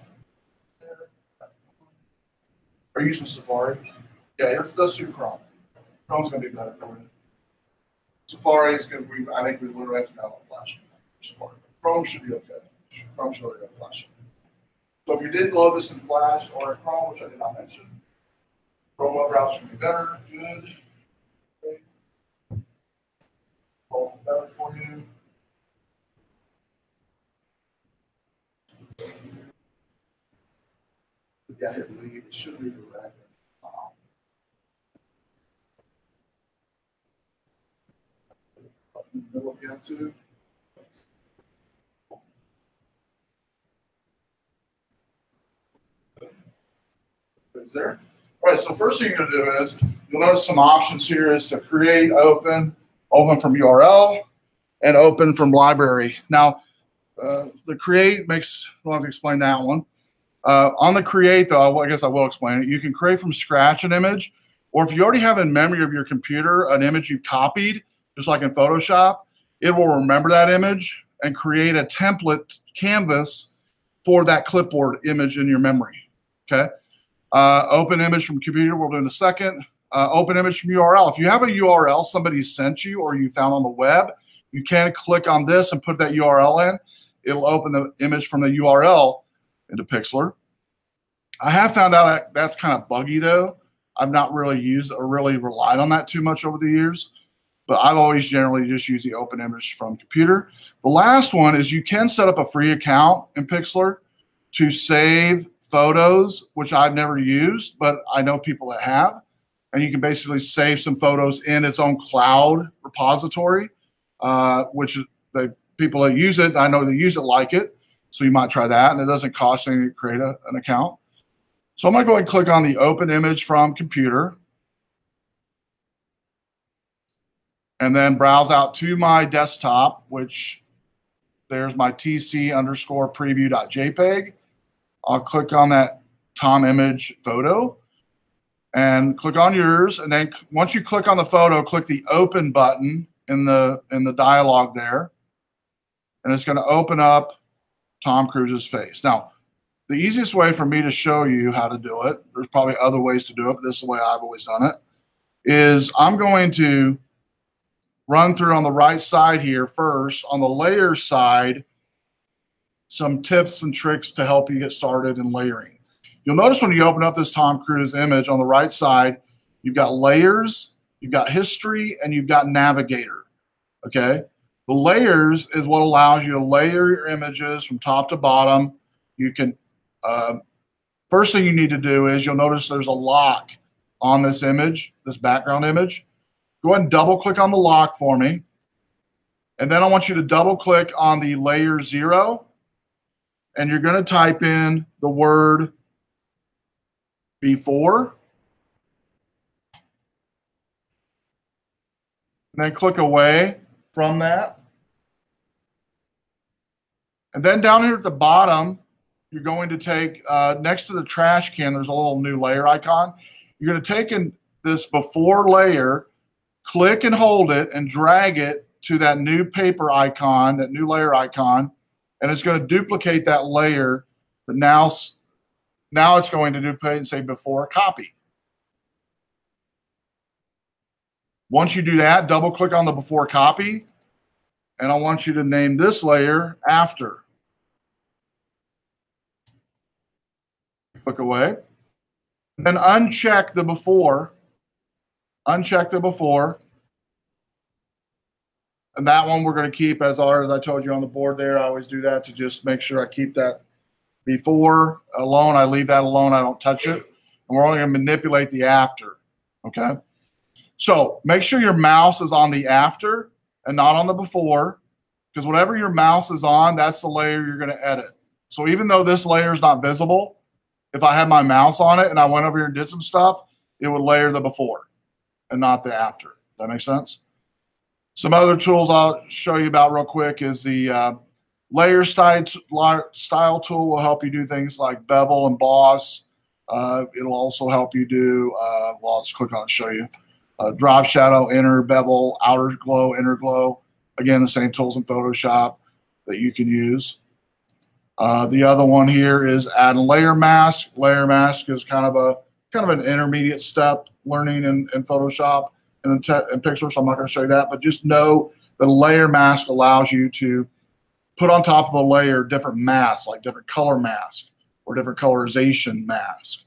Are you using Safari? Yeah, let's do Chrome. Chrome's going to be better for you. Safari is going to be, I think we literally have to download Flash. Safari. Chrome should be okay. Chrome should already have Flash. So if you did load this in Flash or in Chrome, which I did not mention, Chrome web browser should be better. Good. Okay. Chrome better for you. Yeah, hit leave. It should be direct. If you have to. Is there? All right, so first thing you're going to do is, you'll notice some options here is to create, open from URL, and open from library. Now, the create makes, we'll have to explain that one. On the create, though, I guess I will explain it. You can create from scratch an image, or if you already have in memory of your computer an image you've copied, just like in Photoshop, it will remember that image and create a template canvas for that clipboard image in your memory. Okay. Open image from computer, we'll do in a second. Open image from URL. If you have a URL somebody sent you or you found on the web, you can click on this and put that URL in. It'll open the image from the URL into Pixlr. I have found out that's kind of buggy though. I've not really used or really relied on that too much over the years, but I've always generally just used the open image from computer. The last one is you can set up a free account in Pixlr to save photos, which I've never used, but I know people that have. And you can basically save some photos in its own cloud repository, which people that use it, I know they use it like it. So you might try that, and it doesn't cost anything to create an account. So I'm going to go ahead and click on the open image from computer. And then browse out to my desktop, which there's my tc_preview.jpg. I'll click on that Tom image photo. and click on yours. And then once you click on the photo, click the open button in the dialog there. And it's going to open up Tom Cruise's face. Now, the easiest way for me to show you how to do it, there's probably other ways to do it, but this is the way I've always done it, is I'm going to run through on the right side here first, on the layers side, some tips and tricks to help you get started in layering. You'll notice when you open up this Tom Cruise image on the right side, you've got layers, you've got history, and you've got navigator, okay? The layers is what allows you to layer your images from top to bottom. You can, first thing you need to do is you'll notice there's a lock on this image, this background image. Go ahead and double click on the lock for me. And then I want you to double click on the layer 0. And you're going to type in the word before. And then click away from that. And then down here at the bottom, you're going to take, next to the trash can, there's a little new layer icon. You're going to take in this before layer, click and hold it, and drag it to that new paper icon, that new layer icon, and it's going to duplicate that layer. But now it's going to duplicate and say before copy. Once you do that, double click on the before copy, and I want you to name this layer after. Click away. Then uncheck the before. Uncheck the before. And that one we're going to keep as I told you on the board there. I always do that to just make sure I keep that before alone. I leave that alone. I don't touch it. And we're only going to manipulate the after. Okay? So make sure your mouse is on the after and not on the before, because whatever your mouse is on, that's the layer you're going to edit. So even though this layer is not visible, if I had my mouse on it and I went over here and did some stuff, it would layer the before and not the after. Does that make sense? Some other tools I'll show you about real quick is the layer style tool will help you do things like bevel, emboss. It'll also help you do, well, I'll just click on it and show you. Drop shadow, inner bevel, outer glow, inner glow. Again, the same tools in Photoshop that you can use. The other one here is add a layer mask. Layer mask is kind of an intermediate step learning in Photoshop and in Pixar, so I'm not going to show you that. But just know that a layer mask allows you to put on top of a layer different masks, like different color masks or different colorization masks.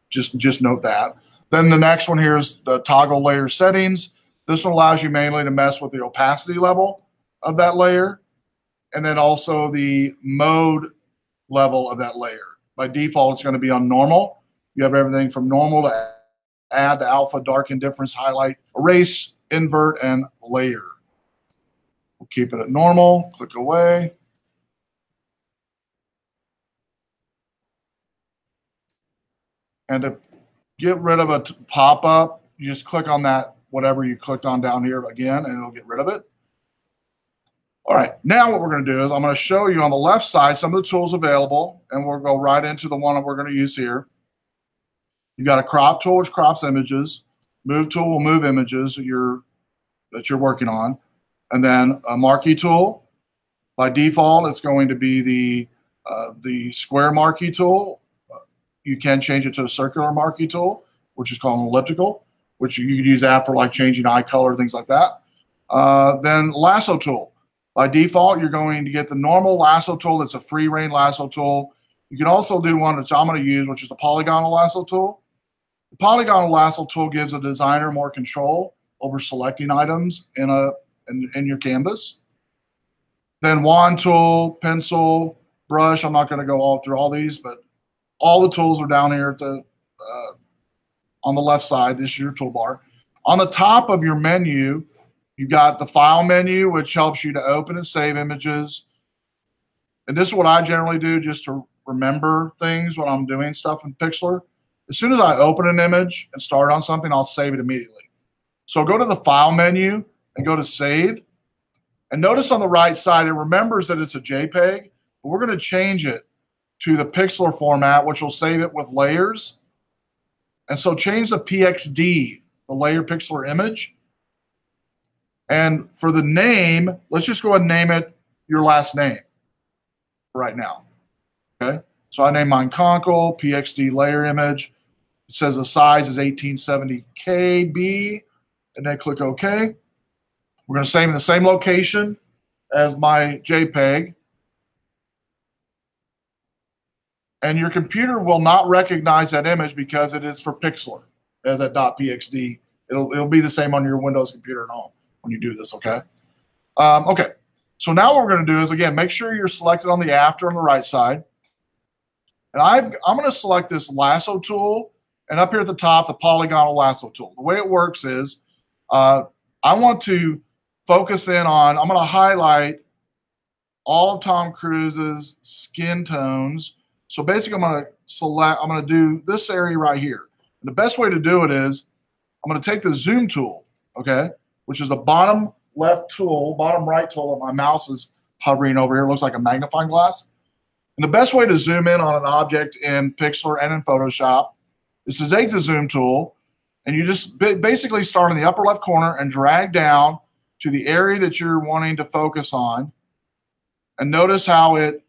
Just note that. Then the next one here is the toggle layer settings. This one allows you mainly to mess with the opacity level of that layer, and then also the mode level of that layer. By default, it's going to be on normal. You have everything from normal to add to alpha, darken, difference, highlight, erase, invert, and layer. We'll keep it at normal. Click away. And to get rid of a pop-up, you just click on that, whatever you clicked on down here again, and it'll get rid of it. All right, now what we're going to do is I'm going to show you on the left side some of the tools available, and we'll go right into the one that we're going to use here. You've got a crop tool, which crops images. Move tool will move images that you're working on. And then a marquee tool. By default, it's going to be the square marquee tool. You can change it to a circular marquee tool, which is called an elliptical, which you could use that for like changing eye color, things like that. Then lasso tool. By default, you're going to get the normal lasso tool. That's a free rein lasso tool. You can also do one which I'm going to use, which is the polygonal lasso tool. The polygonal lasso tool gives a designer more control over selecting items in your canvas. Then wand tool, pencil, brush. I'm not going to go all through all these, but all the tools are down here at the on the left side. This is your toolbar. On the top of your menu, you've got the file menu, which helps you to open and save images. And this is what I generally do just to remember things when I'm doing stuff in Pixlr. As soon as I open an image and start on something, I'll save it immediately. So go to the file menu and go to save. And notice on the right side, it remembers that it's a JPEG, but we're going to change it to the Pixlr format, which will save it with layers. And so change the PXD, the layer pixel image. And for the name, let's just go ahead and name it your last name right now. Okay. So I name mine Conkle, PXD layer image. It says the size is 1870 KB, and then click OK. We're going to save in the same location as my JPEG. And your computer will not recognize that image because it is for Pixlr as a .pxd. It'll be the same on your Windows computer at home when you do this, okay? Okay, so now what we're going to do is, again, make sure you're selected on the after on the right side. And I'm going to select this lasso tool, and up here at the top, the polygonal lasso tool. The way it works is I want to focus in on, I'm going to highlight all of Tom Cruise's skin tones. So basically, I'm going to do this area right here. And the best way to do it is I'm going to take the zoom tool, okay, which is the bottom left tool, bottom right tool that my mouse is hovering over here. It looks like a magnifying glass. And the best way to zoom in on an object in Pixlr and in Photoshop is to take the zoom tool, and you just basically start in the upper left corner and drag down to the area that you're wanting to focus on. And notice how it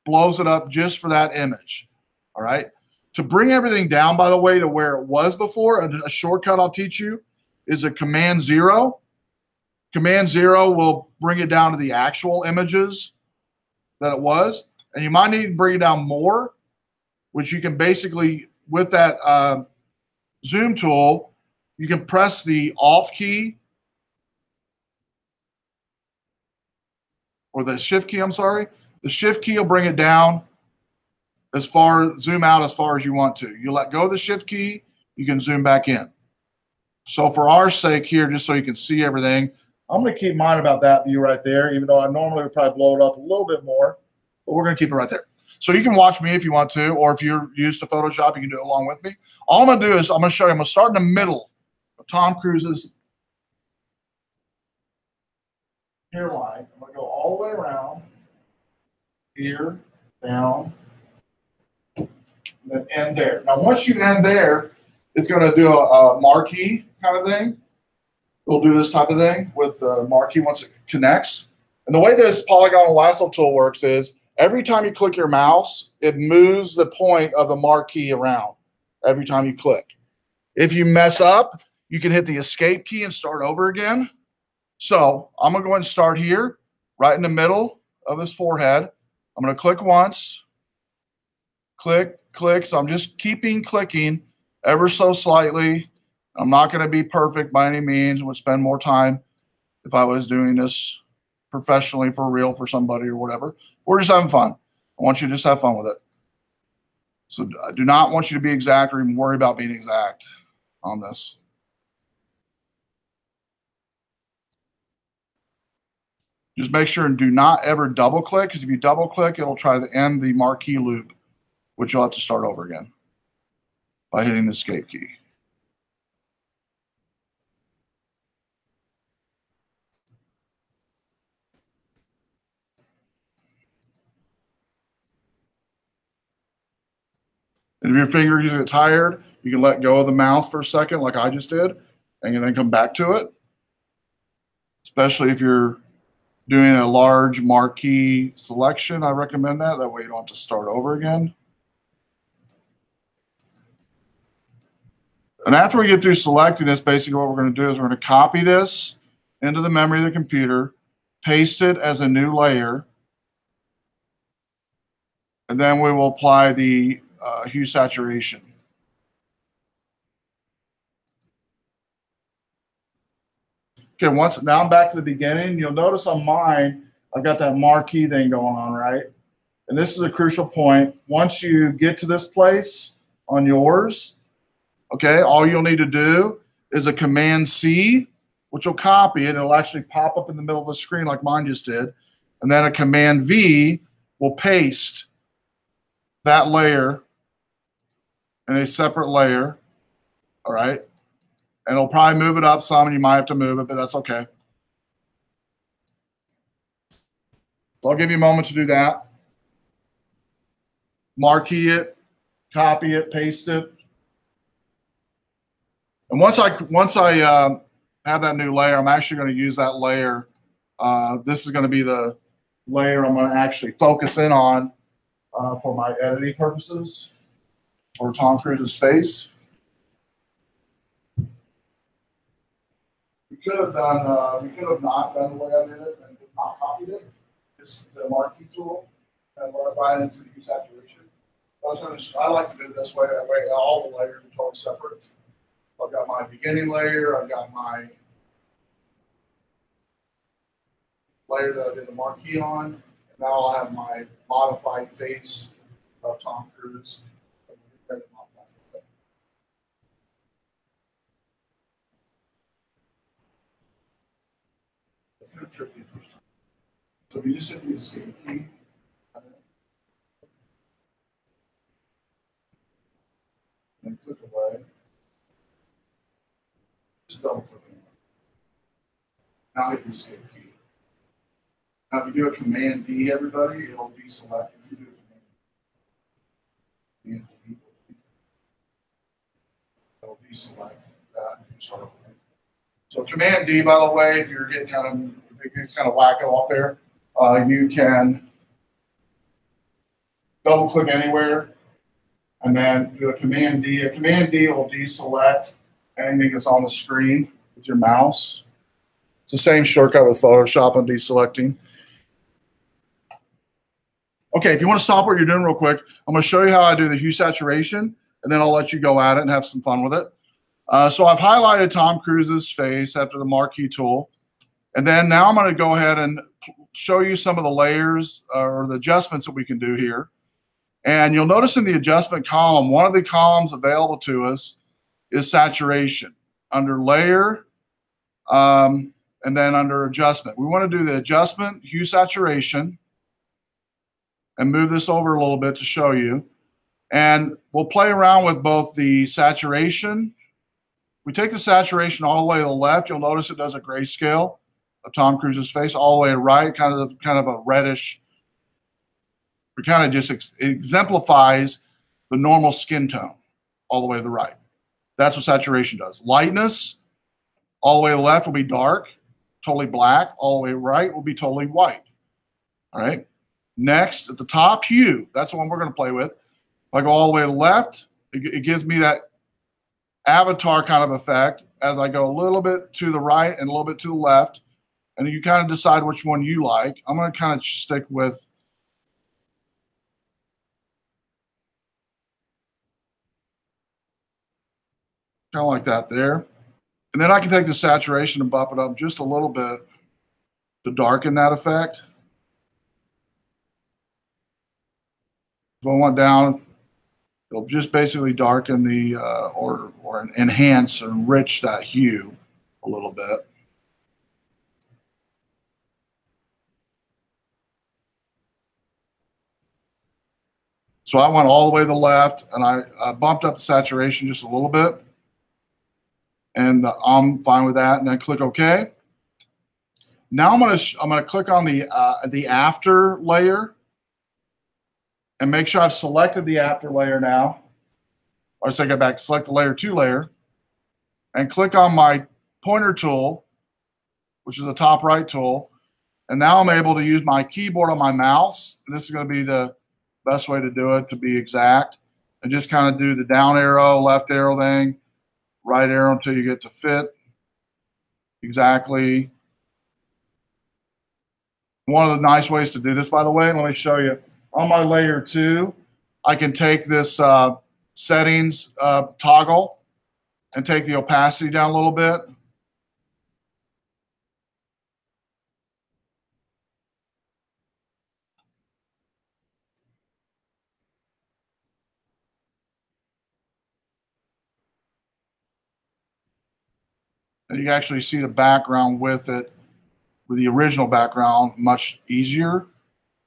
blows it up just for that image. All right. To bring everything down, by the way, to where it was before, a shortcut I'll teach you is a Command 0. Command 0 will bring it down to the actual images that it was. And you might need to bring it down more, which you can basically, with that zoom tool, you can press the Alt key or the Shift key, I'm sorry. The Shift key will bring it down as far, zoom out as far as you want to. You let go of the Shift key, you can zoom back in. So for our sake here, just so you can see everything, I'm going to keep mine about that view right there, even though I normally would probably blow it up a little bit more, but we're going to keep it right there. So you can watch me if you want to, or if you're used to Photoshop, you can do it along with me. All I'm going to do is I'm going to show you, I'm going to start in the middle of Tom Cruise's hairline. I'm going to go all the way around. Here, down, and then end there. Now, once you end there, it's going to do a marquee kind of thing. It'll do this type of thing with the marquee once it connects. And the way this polygonal lasso tool works is every time you click your mouse, it moves the point of the marquee around every time you click. If you mess up, you can hit the escape key and start over again. So I'm going to go ahead and start here, right in the middle of his forehead. I'm going to click once, click, click. So I'm just keeping clicking ever so slightly. I'm not going to be perfect by any means. I would spend more time if I was doing this professionally for real for somebody or whatever. We're just having fun. I want you to just have fun with it. So I do not want you to be exact or even worry about being exact on this. Just make sure and do not ever double click, because if you double click, it'll try to end the marquee loop, which you'll have to start over again by hitting the escape key. And if your fingers get tired, you can let go of the mouse for a second, like I just did, and then come back to it. Especially if you're doing a large marquee selection, I recommend that. That way you don't have to start over again. And after we get through selecting this, basically what we're going to do is we're going to copy this into the memory of the computer, paste it as a new layer, and then we will apply the hue saturation. Okay, now I'm back to the beginning. You'll notice on mine, I've got that marquee thing going on, right? And this is a crucial point. Once you get to this place on yours, okay, all you'll need to do is a Command C, which will copy it. It'll actually pop up in the middle of the screen like mine just did. And then a Command V will paste that layer in a separate layer, all right? And it'll probably move it up some, and you might have to move it, but that's okay. So I'll give you a moment to do that. Marquee it, copy it, paste it. And once I have that new layer, I'm actually going to use that layer. This is going to be the layer I'm going to actually focus in on for my editing purposes for Tom Cruise's face. We could have not done the way I did it and not copied it. Just the marquee tool and right into the saturation. I like to do it this way. That way, all the layers are totally separate. I've got my beginning layer. I've got my layer that I did the marquee on. And now I'll have my modified face of Tom Cruise. It's kind of tricky first time. So if you just hit the escape key. And click away. Just double click it. Now hit the escape key. Now if you do a Command D, everybody, it'll deselect. If you do a Command D, it'll deselect that and start over. So Command D, by the way, if you're getting if it gets kind of wacko up there, you can double click anywhere and then do a Command D. A Command D will deselect anything that's on the screen with your mouse. It's the same shortcut with Photoshop and deselecting. Okay, if you want to stop what you're doing real quick, I'm going to show you how I do the hue saturation, and then I'll let you go at it and have some fun with it. So I've highlighted Tom Cruise's face after the marquee tool. And then now I'm going to go ahead and show you some of the layers or the adjustments that we can do here. And you'll notice in the adjustment column, one of the columns available to us is saturation. Under layer, and then under adjustment. We want to do the adjustment, hue saturation, and move this over a little bit to show you. And we'll play around with both the saturation. We take the saturation all the way to the left. You'll notice it does a grayscale of Tom Cruise's face. All the way to right, kind of a reddish. It kind of just exemplifies the normal skin tone all the way to the right. That's what saturation does. Lightness, all the way to the left will be dark, totally black. All the way right will be totally white. All right. Next, at the top, hue. That's the one we're going to play with. If I go all the way to the left, it gives me that avatar kind of effect as I go a little bit to the right and a little bit to the left. And you kind of decide which one you like. I'm going to kind of stick with kind of like that there. And then I can take the saturation and bump it up just a little bit to darken that effect. If I want down, it'll just basically darken the, or enhance and enrich that hue a little bit. So I went all the way to the left, and I bumped up the saturation just a little bit. And I'm fine with that, and then click OK. Now I'm gonna click on the after layer and make sure I've selected the after layer now. Or so I go back, select the layer 2 layer, and click on my pointer tool, which is the top right tool. And now I'm able to use my keyboard on my mouse. And this is going to be the best way to do it, to be exact. And just kind of do the down arrow, left arrow thing, right arrow until you get to fit exactly. One of the nice ways to do this, by the way, let me show you. On my layer 2, I can take this settings toggle and take the opacity down a little bit. And you can actually see the background with it, with the original background, much easier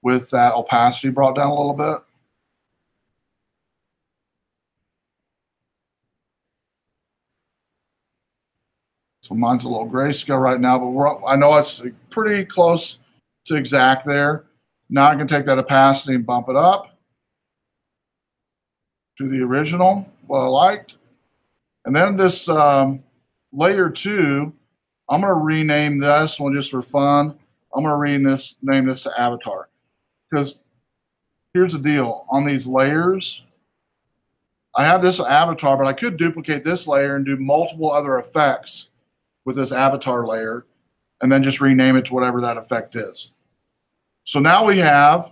with that opacity brought down a little bit. So mine's a little grayscale right now, but I know it's pretty close to exact there. Now I can take that opacity and bump it up to the original, what I liked. And then this layer 2, I'm going to rename this one just for fun. I'm going to name this to avatar, because here's the deal. On these layers, I have this avatar, but I could duplicate this layer and do multiple other effects with this avatar layer, and then just rename it to whatever that effect is. So now we have,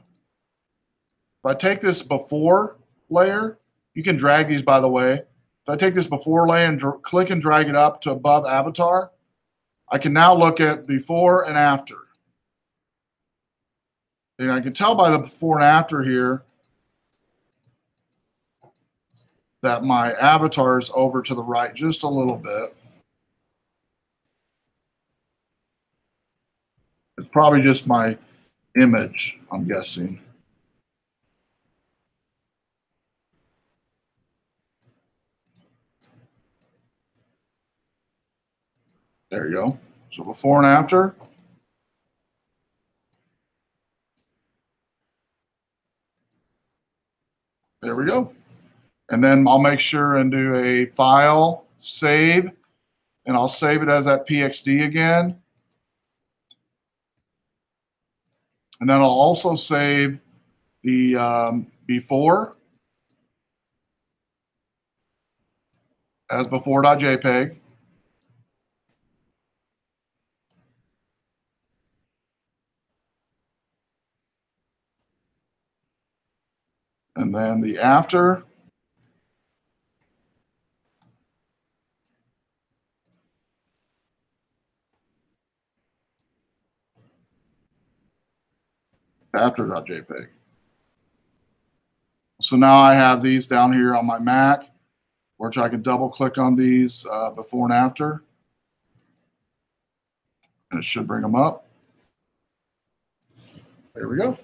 if I take this before layer, you can drag these, by the way. If I take this before layer and click and drag it up to above avatar, I can now look at before and after. And I can tell by the before and after here that my avatar is over to the right just a little bit. It's probably just my image, I'm guessing. There you go. So before and after. There we go. And then I'll make sure and do a file, save, and I'll save it as that PXD again. And then I'll also save the before as before.jpg. And then the after. After.jpg. So now I have these down here on my Mac, which I can double click on these before and after. And it should bring them up. There we go.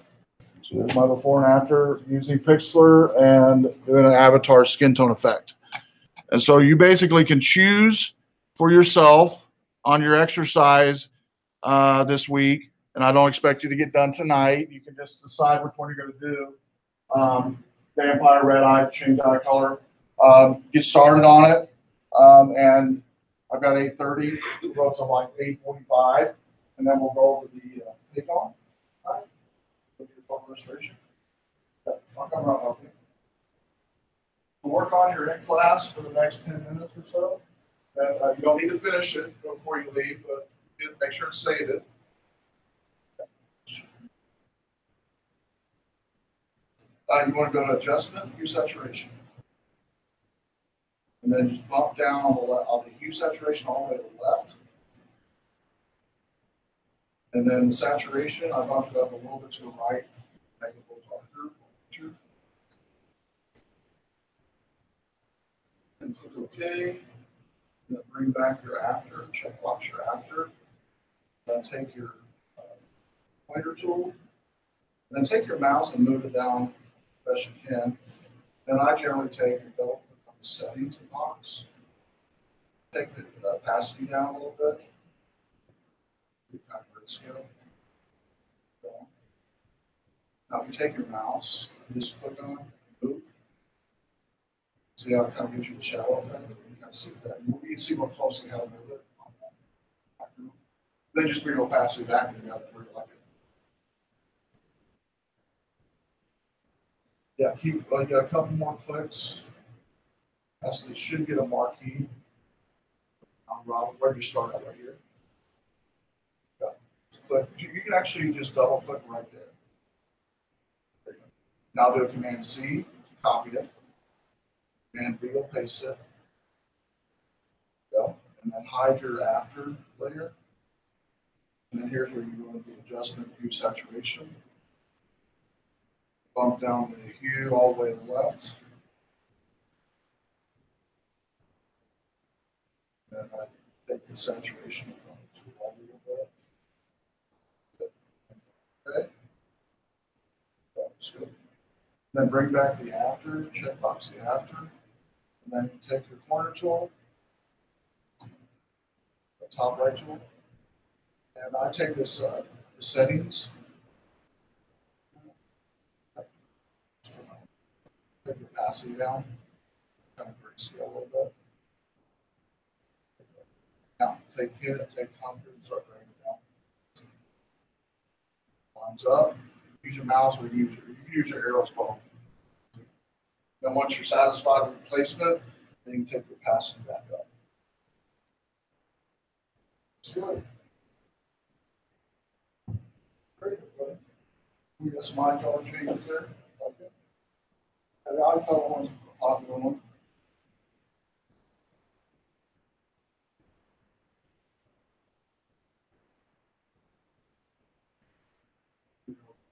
So there's my before and after using Pixlr and doing an avatar skin tone effect. And so you basically can choose for yourself on your exercise this week. And I don't expect you to get done tonight. You can just decide which one you're going to do. Vampire, red eye, change eye color. Get started on it. And I've got 8:30. We'll go to like 8:45. And then we'll go over the take on. Right? With your photo illustration. I'll come right up here. Work on your in class for the next 10 minutes or so. And, you don't need to finish it before you leave, but make sure to save it. You want to go to adjustment, hue saturation. And then just bump down on the hue saturation all the way to the left. And then the saturation, I bumped it up a little bit to the right. Make it a little darker. And click OK. And then bring back your after, check box your after. Then take your pointer tool. Then take your mouse and move it down as best you can. Then I generally take and double click on the settings box. Take the opacity down a little bit. Kind of grayscale. Now, if you take your mouse and just click on it, move. See how it kind of gives you the shadow effect? You kind of see that. You can see more closely how to move it. Then just bring the opacity back and you got where you like it. Yeah, you got a couple more clicks. Actually, it should get a marquee. Rob, where do you start at right here? Yeah. Click. You can actually just double click right there. There you go. Now do a Command C, copy it. Command V will paste it. Go. And then hide your after layer. And then here's where you go into the adjustment, hue saturation. Bump down the hue all the way to the left. And I take the saturation to a little bit. Okay. That's good. Then bring back the after, check box the after. And then you take your corner tool, the top right tool. And I take this the settings. Take the opacity down, kind of grayscale a little bit. take Tom Cruise, start dragging it down. Lines up. Use your mouse or use your arrows both. Then once you're satisfied with the placement, then you can take your opacity back up. That's good. Great, everybody. We got some eye color changes there. Okay. And the eye color one's a popular one.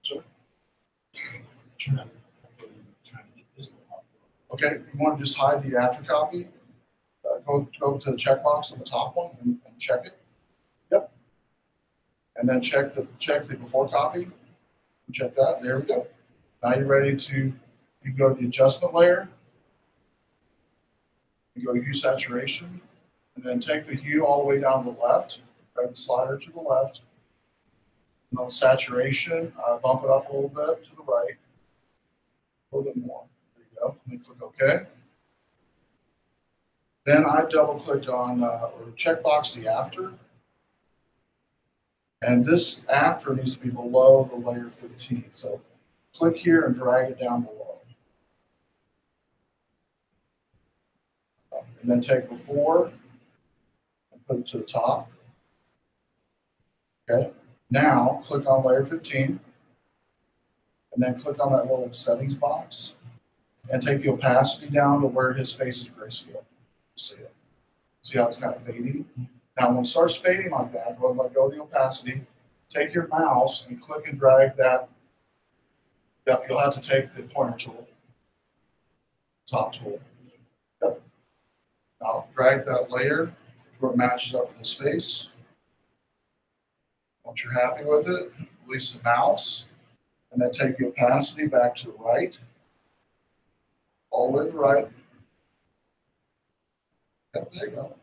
Sure. Okay, you want to just hide the after copy. Go to the checkbox on the top one and check it. Yep. And then check the before copy. Check that. There we go. Now you're ready to. You can go to the adjustment layer. You go to hue saturation, and then take the hue all the way down to the left. Drag the slider to the left. And on saturation, bump it up a little bit to the right. A little bit more. There you go. Let me click OK. Then I double click on or checkbox the after. And this after needs to be below the layer 15. So click here and drag it down below. And then take before and put it to the top. Okay. Now click on layer 15. And then click on that little settings box. And take the opacity down to where his face is grayscale. See it. See how it's kind of fading? Now, when it starts fading like that, go ahead and let go of the opacity. Take your mouse and click and drag that. You'll have to take the pointer tool, top tool. Yep. Now, drag that layer where it matches up with his face. Once you're happy with it, release the mouse, and then take the opacity back to the right, all the way to the right. Yep, there you go.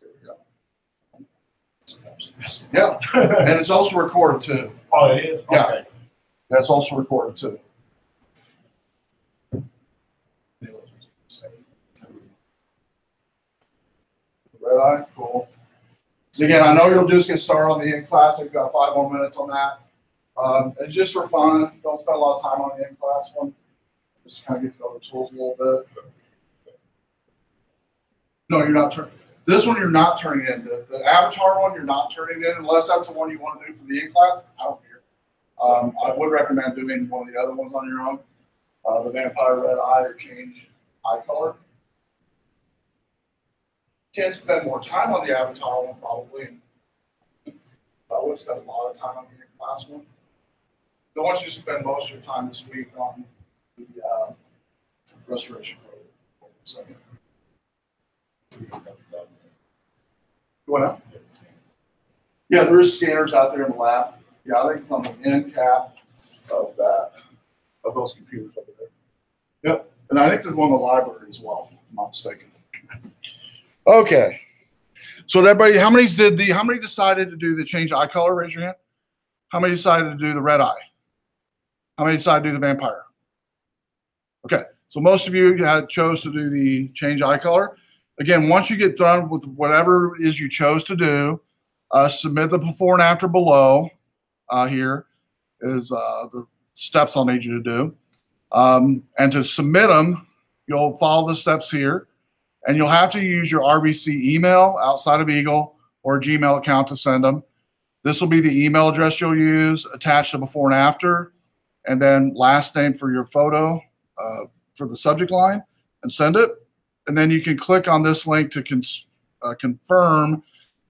There we go. Yeah, and it's also recorded too. Oh, it is? Yeah, okay. That's also recorded too. Red eye, cool. So again, I know you'll just get started on the in class. I've got 5 more minutes on that. And just for fun, don't spend a lot of time on the in class one. Just kind of get to know the tools a little bit. No, you're not turning. This one you're not turning in. The avatar one you're not turning in unless that's the one you want to do for the in class. I don't care. I would recommend doing one of the other ones on your own. The vampire red eye or change eye color. Can't spend more time on the avatar one probably. I would spend a lot of time on the in class one. I want you to spend most of your time this week on the restoration program. What up? Yeah, there is scanners out there in the lab. Yeah, I think it's on the end cap of those computers over there. Yep, and I think there's one in the library as well, if I'm not mistaken. Okay, so everybody, how many decided to do the change eye color? Raise your hand. How many decided to do the red eye? How many decided to do the vampire? Okay, so most of you chose to do the change eye color. Again, once you get done with whatever it is you chose to do, submit the before and after below. Here is the steps I'll need you to do. And to submit them, you'll follow the steps here. And you'll have to use your RBC email outside of Eagle or a Gmail account to send them. This will be the email address you'll use, attached to before and after, and then last name for your photo for the subject line, and send it. And then you can click on this link to confirm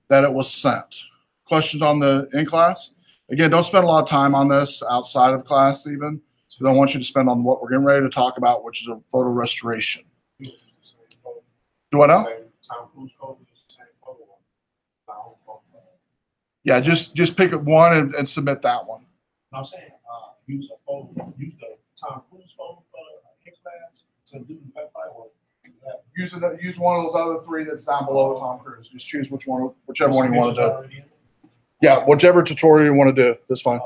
that it was sent. Questions on the in class? Again, don't spend a lot of time on this outside of class even. So I don't want you to spend on what we're getting ready to talk about, which is a photo restoration. Do what now? Yeah, just pick up one and submit that one. I'm saying use a photo, use the Tom Cruise photo for the class to do the website work. Use one of those other 3 that's down below Tom Cruise. Just choose whichever one you want to do. Yeah, whichever tutorial you want to do. That's fine.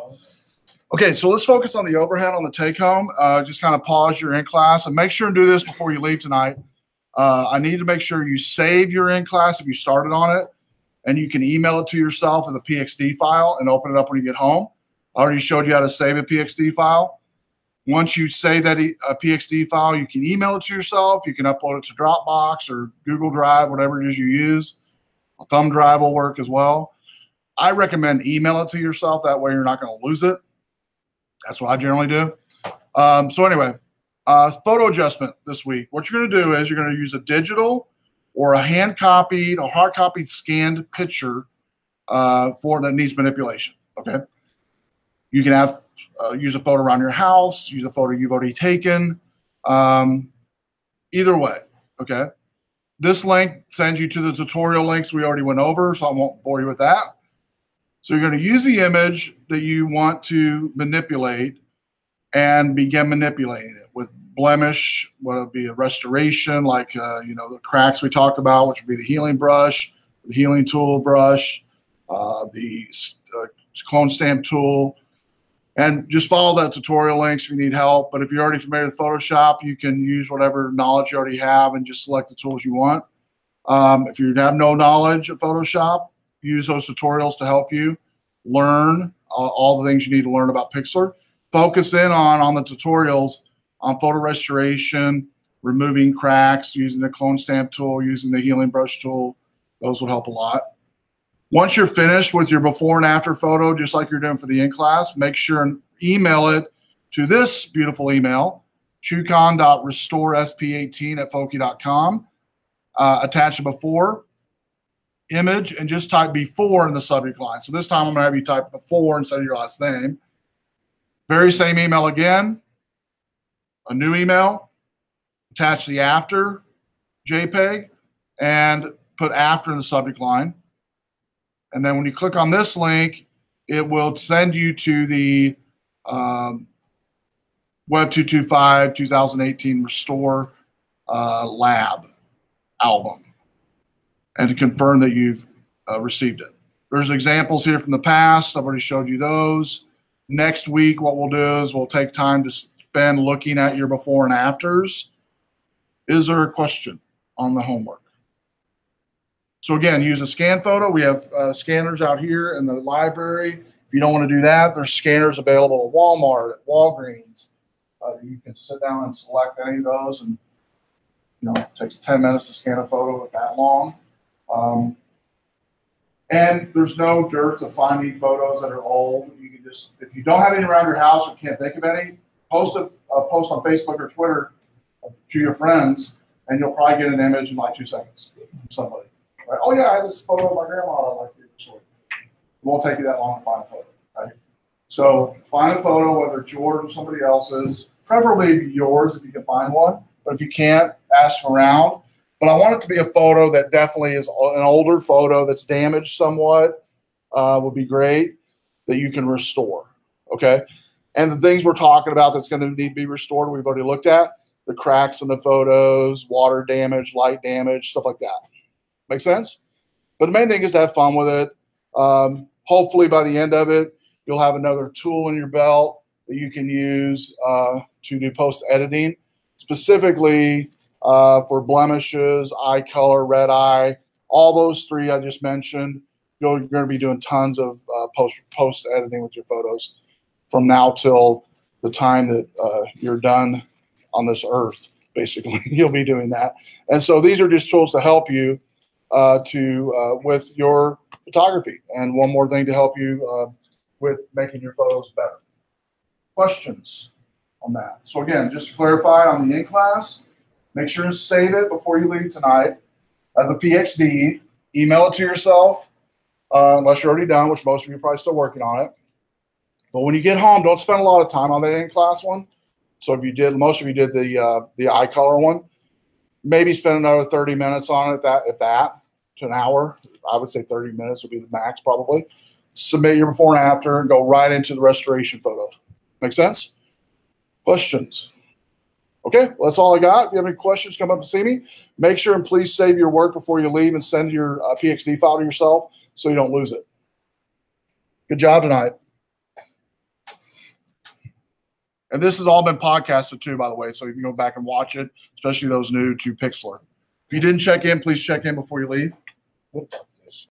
Okay, so let's focus on the overhead on the take home. Just kind of pause your in class and make sure and do this before you leave tonight. I need to make sure you save your in class if you started on it. and you can email it to yourself as a PXD file and open it up when you get home. I already showed you how to save a PXD file. Once you save that a PXD file, you can email it to yourself. You can upload it to Dropbox or Google Drive, whatever it is you use. A thumb drive will work as well. I recommend email it to yourself. That way you're not going to lose it. That's what I generally do. So anyway, photo adjustment this week. What you're going to do is you're going to use a digital or a hand-copied or hard-copied scanned picture for that needs manipulation, okay? You can have use a photo around your house, use a photo you've already taken, either way, okay? This link sends you to the tutorial links we already went over, so I won't bore you with that. So you're going to use the image that you want to manipulate and begin manipulating it with blemish, what would be a restoration, like the cracks we talked about, which would be the healing brush, the healing tool brush, the clone stamp tool, and just follow that tutorial links if you need help. But if you're already familiar with Photoshop, you can use whatever knowledge you already have and just select the tools you want. If you have no knowledge of Photoshop, use those tutorials to help you learn all the things you need to learn about Pixlr. Focus in on the tutorials on photo restoration, removing cracks, using the clone stamp tool, using the healing brush tool. Those will help a lot. Once you're finished with your before and after photo, just like you're doing for the in-class, make sure and email it to this beautiful email, chucon.restoresp18@foki.com. Attach a before image and just type before in the subject line. So this time I'm going to have you type before instead of your last name. Very same email again, a new email, attach the after JPEG and put after in the subject line. And then when you click on this link, it will send you to the Web225 2018 Restore Lab album and to confirm that you've received it. There's examples here from the past. I've already showed you those. Next week, what we'll do is we'll take time to spend looking at your before and afters. Is there a question on the homework? So again, use a scan photo. We have scanners out here in the library. If you don't want to do that, there's scanners available at Walmart, at Walgreens. You can sit down and select any of those, and it takes 10 minutes to scan a photo that long. And there's no dirt to finding photos that are old. You can just, if you don't have any around your house or can't think of any, post a post on Facebook or Twitter to your friends, and you'll probably get an image in like 2 seconds from somebody. Right? Oh yeah, I have this photo of my grandma I like to show. It won't take you that long to find a photo, right? So find a photo, whether it's yours or somebody else's, preferably yours if you can find one. But if you can't, ask around. But I want it to be a photo that definitely is an older photo that's damaged somewhat, would be great, that you can restore, okay? And the things we're talking about that's going to need to be restored, we've already looked at, the cracks in the photos, water damage, light damage, stuff like that. Make sense? But the main thing is to have fun with it. Hopefully by the end of it, you'll have another tool in your belt that you can use to do post-editing, specifically for blemishes, eye color, red eye, all those three I just mentioned. You're going to be doing tons of post-editing with your photos from now till the time that you're done on this earth, basically. You'll be doing that. And so these are just tools to help you with your photography. And one more thing to help you with making your photos better. Questions on that? So again, just to clarify on the in-class, make sure to save it before you leave tonight as a PXD. Email it to yourself, unless you're already done, which most of you are probably still working on it. But when you get home, don't spend a lot of time on that in-class one. So if you did, most of you did the eye color one, maybe spend another 30 minutes on it, if that, to an hour. I would say 30 minutes would be the max probably. Submit your before and after and go right into the restoration photo. Make sense? Questions? Okay, well, that's all I got. If you have any questions, come up and see me. Make sure and please save your work before you leave and send your PXD file to yourself so you don't lose it. Good job tonight. And this has all been podcasted too, by the way, so you can go back and watch it, especially those new to Pixlr. If you didn't check in, please check in before you leave. Whoops.